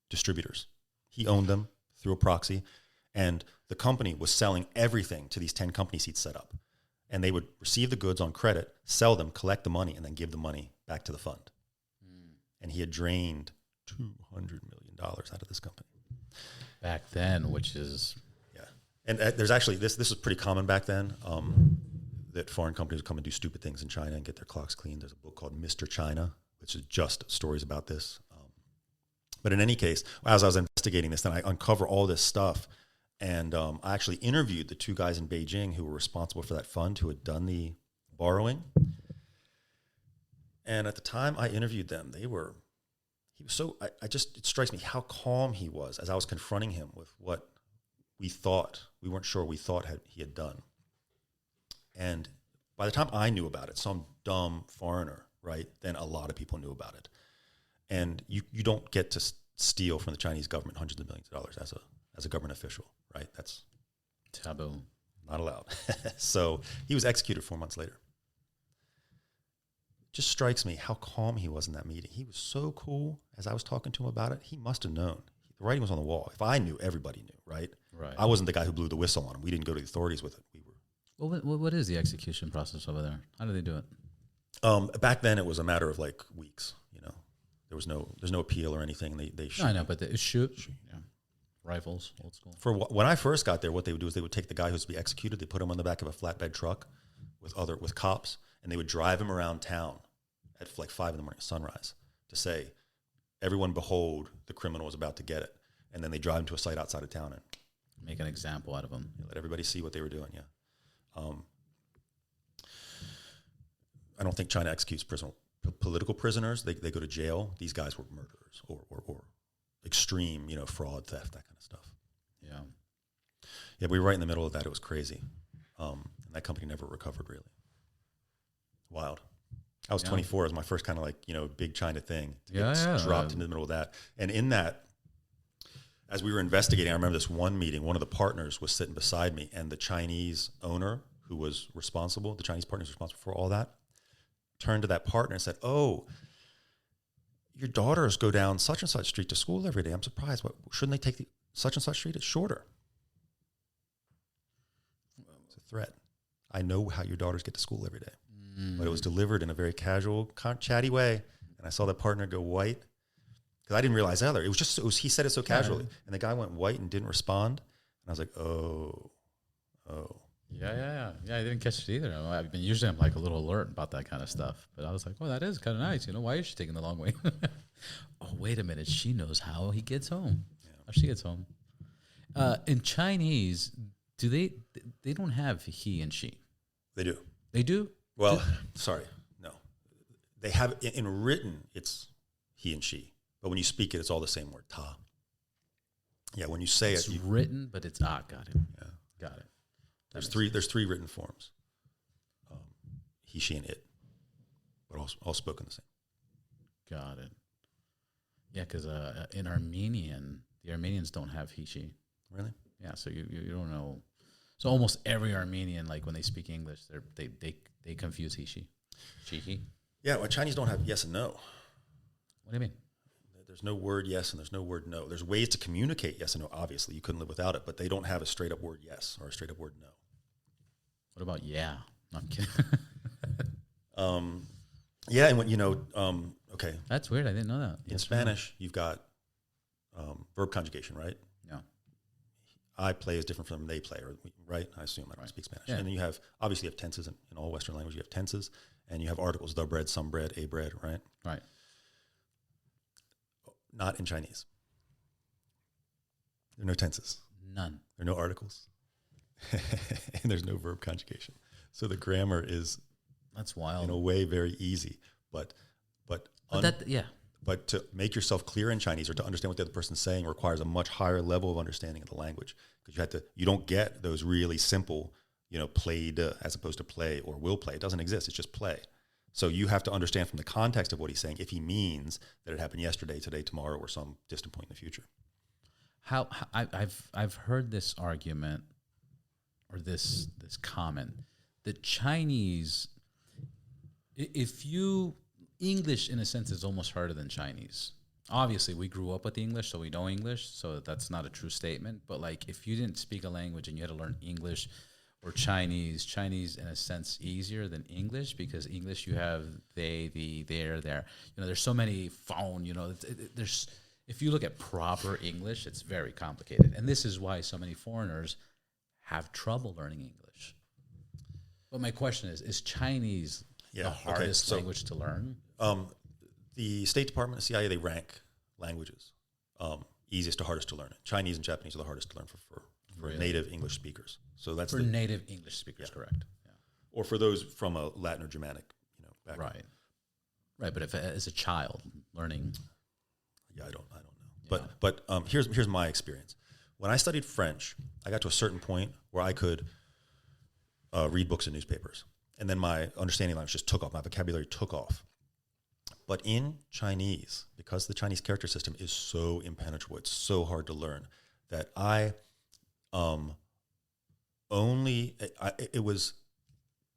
distributors. He owned them through a proxy, and the company was selling everything to these 10 companies he'd set up. And they would receive the goods on credit, sell them, collect the money, and then give the money back to the fund. And he had drained $200 million out of this company. Back then, which is... Yeah. And there's actually, this was pretty common back then, that foreign companies would come and do stupid things in China and get their clocks cleaned. There's a book called Mr. China, which is just stories about this. But in any case, as I was investigating this, then I uncover all this stuff. And I actually interviewed the 2 guys in Beijing who were responsible for that fund, who had done the borrowing. And at the time I interviewed them, it strikes me how calm he was as I was confronting him with what we weren't sure he had done. And by the time I knew about it, some dumb foreigner, right, then a lot of people knew about it. And you don't get to steal from the Chinese government hundreds of millions of dollars as a government official, right? That's taboo. not allowed. So he was executed 4 months later. Just strikes me how calm he was in that meeting. He was so cool as I was talking to him about it. He must have known. The writing was on the wall. If I knew, everybody knew, right? Right. I wasn't the guy who blew the whistle on him. We didn't go to the authorities with it. We were. Well, what is the execution process over there? How do they do it? Back then, it was a matter of like weeks. You know, there's no appeal or anything. They shoot. No, I know, but they shoot. Yeah. Rifles, old school. When I first got there, what they would do is they would take the guy who's to be executed. They put him on the back of a flatbed truck with cops, and they would drive him around town at like 5 a.m, sunrise, to say, everyone behold, the criminal is about to get it. And then they drive him to a site outside of town and make an example out of him. Let everybody see what they were doing. Yeah. I don't think China executes political prisoners. They go to jail. These guys were murderers or extreme, fraud, theft, that kind of stuff. Yeah. Yeah, we were right in the middle of that. It was crazy. And that company never recovered, really. Wild. I was 24. It was my first kind of like, big China thing. To get dropped into the middle of that. And in that, as we were investigating, I remember this one meeting, one of the partners was sitting beside me, and the Chinese owner who was responsible, the Chinese partner who's responsible for all that, turned to that partner and said, "Oh, your daughters go down such and such street to school every day. I'm surprised. What shouldn't they take the such and such street? It's shorter." It's a threat. I know how your daughters get to school every day. But it was delivered in a very casual, chatty way. And I saw that partner go white, because I didn't realize either. He said it so casually. And the guy went white and didn't respond. And I was like, oh. Yeah, I didn't catch it either. Usually I'm like a little alert about that kind of stuff. But I was like, well, that is kind of nice. Why is she taking the long way? Oh, wait a minute. She knows how he gets home. Yeah. How she gets home. In Chinese, they don't have he and she? They do. They do? Well, sorry, no. They have, in written, it's he and she. But when you speak it, it's all the same word, ta. Yeah, when you say it's it. Written, but it's, got it. Yeah. Got it. There's three written forms. He, she, and it. But all spoken the same. Got it. Yeah, because in Armenian, the Armenians don't have he, she. Really? Yeah, so you don't know. So almost every Armenian, like when they speak English, they confuse he, she. She, he. Yeah, well, Chinese don't have yes and no. What do you mean? There's no word yes and there's no word no. There's ways to communicate yes and no, obviously. You couldn't live without it, but they don't have a straight up word yes or a straight up word no. What about yeah? No, I'm kidding. Yeah, and when, okay. That's weird. I didn't know that. In Spanish, you've got verb conjugation, right? Yeah. I play is different from they play, right? I assume I don't speak Spanish. Yeah. And then you have tenses in all Western language. You have tenses, and you have articles, the bread, some bread, a bread, right? Right. Not in Chinese. There are no tenses. None. There are no articles. And there's no verb conjugation. So the grammar is, that's wild, in a way, very easy. But to make yourself clear in Chinese or to understand what the other person's saying requires a much higher level of understanding of the language, because you don't get those really simple, played as opposed to play or will play. It doesn't exist. It's just play. So you have to understand from the context of what he's saying if he means that it happened yesterday, today, tomorrow, or some distant point in the future. I've heard this argument or this comment that Chinese, English in a sense is almost harder than Chinese. Obviously, we grew up with English, so we know English, so that's not a true statement. But like, if you didn't speak a language and you had to learn English or Chinese in a sense easier than English, because English you have they, the, there. There's so many phone. There's if you look at proper English, it's very complicated, and this is why so many foreigners have trouble learning English. But my question is Chinese the hardest language to learn? The State Department, the CIA, they rank languages easiest to hardest to learn. Chinese and Japanese are the hardest to learn for really? Native English speakers. So that's for native English speakers, correct? Yeah. Or for those from a Latin or Germanic, background. Right. But if as a child learning, I don't know. Yeah. But here's my experience. When I studied French, I got to a certain point where I could read books and newspapers. And then my understanding language just took off. My vocabulary took off. But in Chinese, because the Chinese character system is so impenetrable, it's so hard to learn, that I it was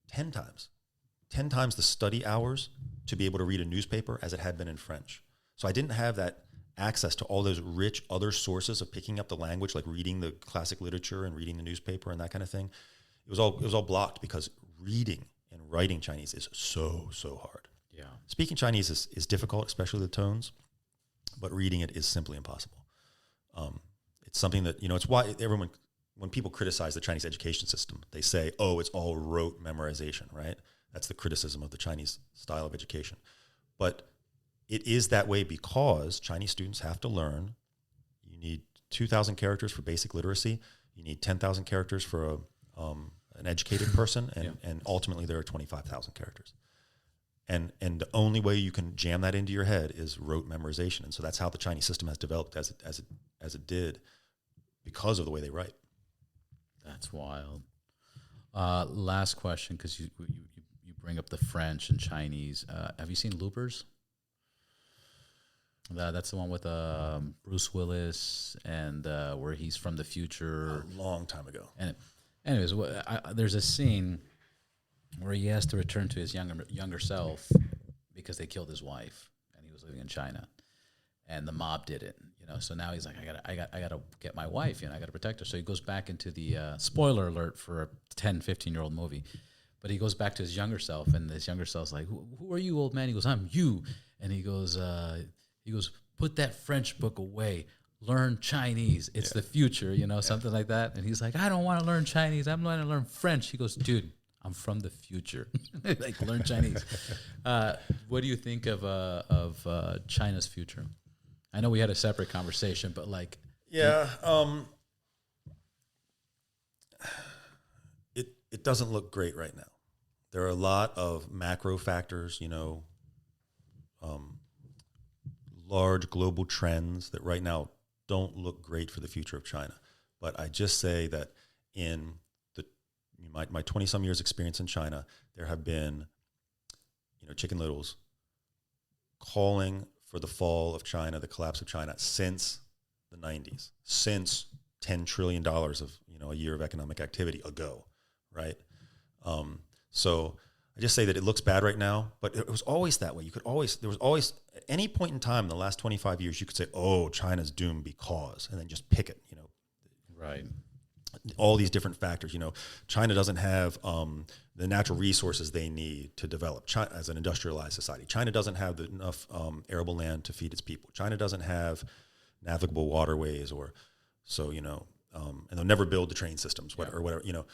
10 times the study hours to be able to read a newspaper as it had been in French. So I didn't have that access to all those rich other sources of picking up the language, like reading the classic literature and reading the newspaper and that kind of thing. It was all blocked because reading and writing Chinese is so hard. Yeah. Speaking Chinese is difficult, especially the tones, but reading it is simply impossible. It's something that, it's why when people criticize the Chinese education system, they say, oh, it's all rote memorization, right? That's the criticism of the Chinese style of education. But it is that way because Chinese students have to learn. You need 2,000 characters for basic literacy. You need 10,000 characters for an educated person, and ultimately there are 25,000 characters. And the only way you can jam that into your head is rote memorization. And so that's how the Chinese system has developed as it did because of the way they write. That's wild. Last question, because you bring up the French and Chinese. Have you seen Loopers? That's the one with Bruce Willis and where he's from the future. A long time ago. And anyways, there's a scene where he has to return to his younger self because they killed his wife and he was living in China, and the mob did it. So now he's like, I gotta get my wife. I gotta protect her. So he goes back into the spoiler alert for a 10, 15-year-old movie. But he goes back to his younger self, and his younger self's like, who are you, old man? He goes, I'm you. And he goes, put that French book away. Learn Chinese. It's the future, something like that. And he's like, I don't want to learn Chinese. I'm going to learn French. He goes, dude, I'm from the future. Like, learn Chinese. What do you think of China's future? I know we had a separate conversation, but like... Yeah. It doesn't look great right now. There are a lot of macro factors, large global trends that right now don't look great for the future of China. But I just say that in my 20-some years experience in China, there have been, Chicken Littles calling for the fall of China, the collapse of China, since the 90s, since $10 trillion of, a year of economic activity ago, right? So I just say that it looks bad right now, but it was always that way. There was always, at any point in time in the last 25 years, you could say, oh, China's doomed because, and then just pick it, Right. All these different factors, China doesn't have the natural resources they need to develop China as an industrialized society. China doesn't have enough arable land to feed its people. China doesn't have navigable waterways and they'll never build the train systems or whatever,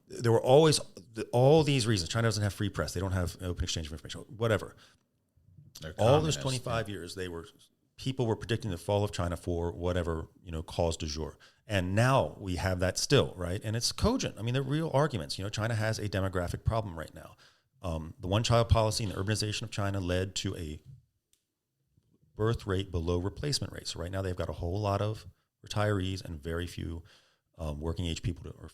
there were always all these reasons. China doesn't have free press. They don't have open exchange of information, whatever. All those 25 years, people were predicting the fall of China for whatever, cause du jour. And now we have that still, right? And it's cogent. I mean, they're real arguments. China has a demographic problem right now. The one-child policy and the urbanization of China led to a birth rate below replacement rate. So right now they've got a whole lot of retirees and very few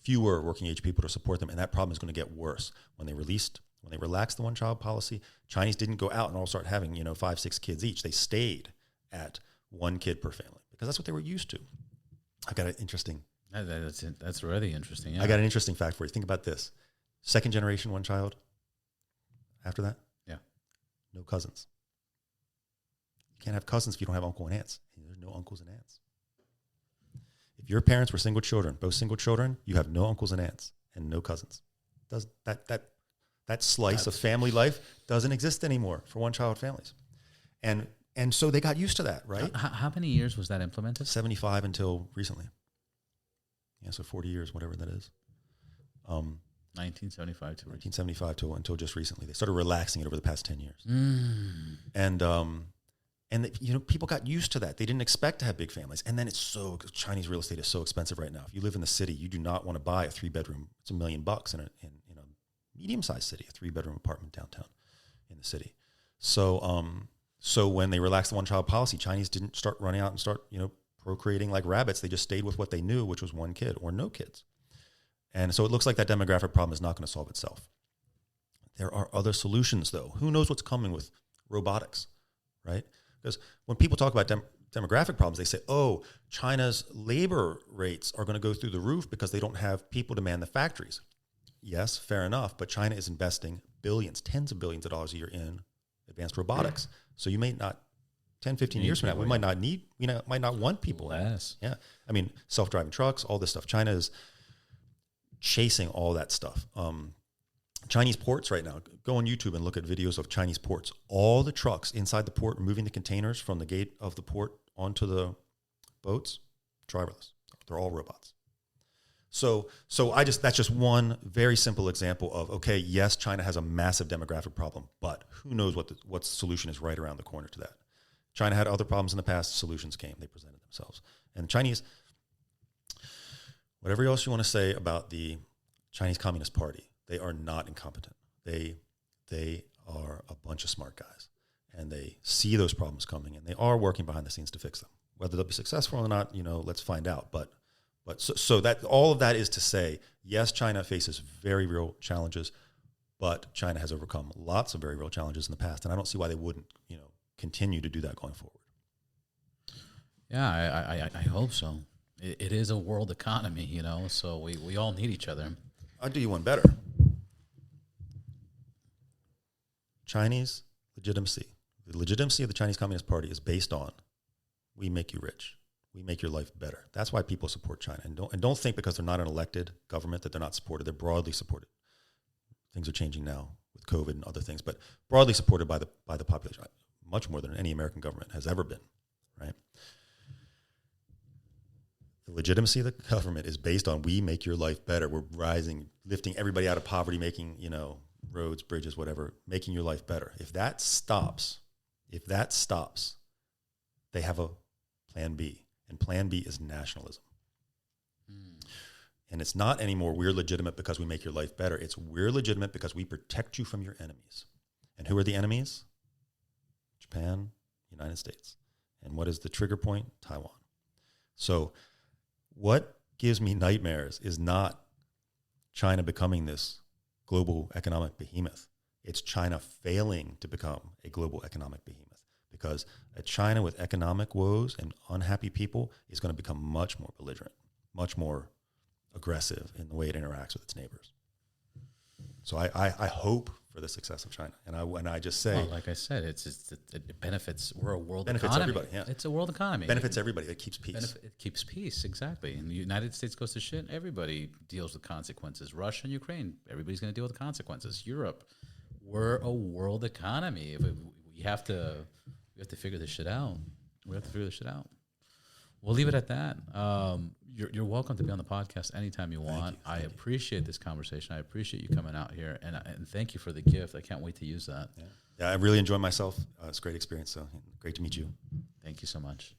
fewer working age people to support them, and that problem is going to get worse. When they relaxed the one-child policy, Chinese didn't go out and all start having 5, 6 kids each. They stayed at 1 kid per family because that's what they were used to. I got an interesting. That's really interesting. Yeah. I got an interesting fact for you. Think about this: 2nd generation, 1 child. After that, no cousins. You can't have cousins if you don't have uncle and aunts. There's no uncles and aunts. If your parents were single children, both single children, you have no uncles and aunts and no cousins. Does that slice of family life doesn't exist anymore for one-child families, and so they got used to that, right? How many years was that implemented? 75 until recently. Yeah, so 40 years, whatever that is. 1975 to until just recently. They started relaxing it over the past 10 years, and people got used to that. They didn't expect to have big families. And then Chinese real estate is so expensive right now. If you live in the city, you do not want to buy a 3-bedroom. It's $1 million in a medium-sized city, a 3-bedroom apartment downtown in the city. So when they relaxed the one-child policy, Chinese didn't start running out and start, procreating like rabbits. They just stayed with what they knew, which was 1 kid or no kids. And so it looks like that demographic problem is not going to solve itself. There are other solutions, though. Who knows what's coming with robotics, right? Because when people talk about demographic problems, they say, oh, China's labor rates are going to go through the roof because they don't have people to man the factories. Yes, fair enough, but China is investing billions, tens of billions of dollars a year in advanced robotics. So you may not, 10, 15 years from now, we might not need, might not want people. Less. Yeah. I mean, self-driving trucks, all this stuff. China is chasing all that stuff. Chinese ports right now, go on YouTube and look at videos of Chinese ports. All the trucks inside the port moving the containers from the gate of the port onto the boats, driverless. They're all robots. So that's just one very simple example of, okay, yes, China has a massive demographic problem, but who knows what solution is right around the corner to that. China had other problems in the past, solutions came, they presented themselves. And the Chinese, whatever else you want to say about the Chinese Communist Party, they are not incompetent. They are a bunch of smart guys, and they see those problems coming, and they are working behind the scenes to fix them. Whether they'll be successful or not, let's find out. But so that all of that is to say, yes, China faces very real challenges, but China has overcome lots of very real challenges in the past, and I don't see why they wouldn't, continue to do that going forward. Yeah, I hope so. It is a world economy, so we all need each other. I'll do you one better. Chinese legitimacy. The legitimacy of the Chinese Communist Party is based on, we make you rich. We make your life better. That's why people support China. And don't think because they're not an elected government that they're not supported. They're broadly supported. Things are changing now with COVID and other things, but broadly supported by the population, much more than any American government has ever been, right? The legitimacy of the government is based on, we make your life better. We're rising, lifting everybody out of poverty, making, roads, bridges, whatever, making your life better. If that stops, they have a plan B. And plan B is nationalism. And it's not anymore, we're legitimate because we make your life better. It's, we're legitimate because we protect you from your enemies. And who are the enemies? Japan, United States. And what is the trigger point? Taiwan. So what gives me nightmares is not China becoming this global economic behemoth. It's China failing to become a global economic behemoth. Because a China with economic woes and unhappy people is going to become much more belligerent, much more aggressive in the way it interacts with its neighbors. So I hope for the success of China, and I just say, like I said, it benefits. We're a world benefits economy. Everybody. Yeah. It's a world economy. Benefits everybody. It keeps peace. It keeps peace, exactly. And the United States goes to shit, everybody deals with consequences. Russia and Ukraine, everybody's going to deal with the consequences. Europe, we're a world economy. We have to figure this shit out. We'll leave it at that. You're welcome to be on the podcast anytime you want. I appreciate this conversation. I appreciate you coming out here, and thank you for the gift. I can't wait to use that. Yeah, I really enjoyed myself. It's a great experience. So great to meet you. Thank you so much.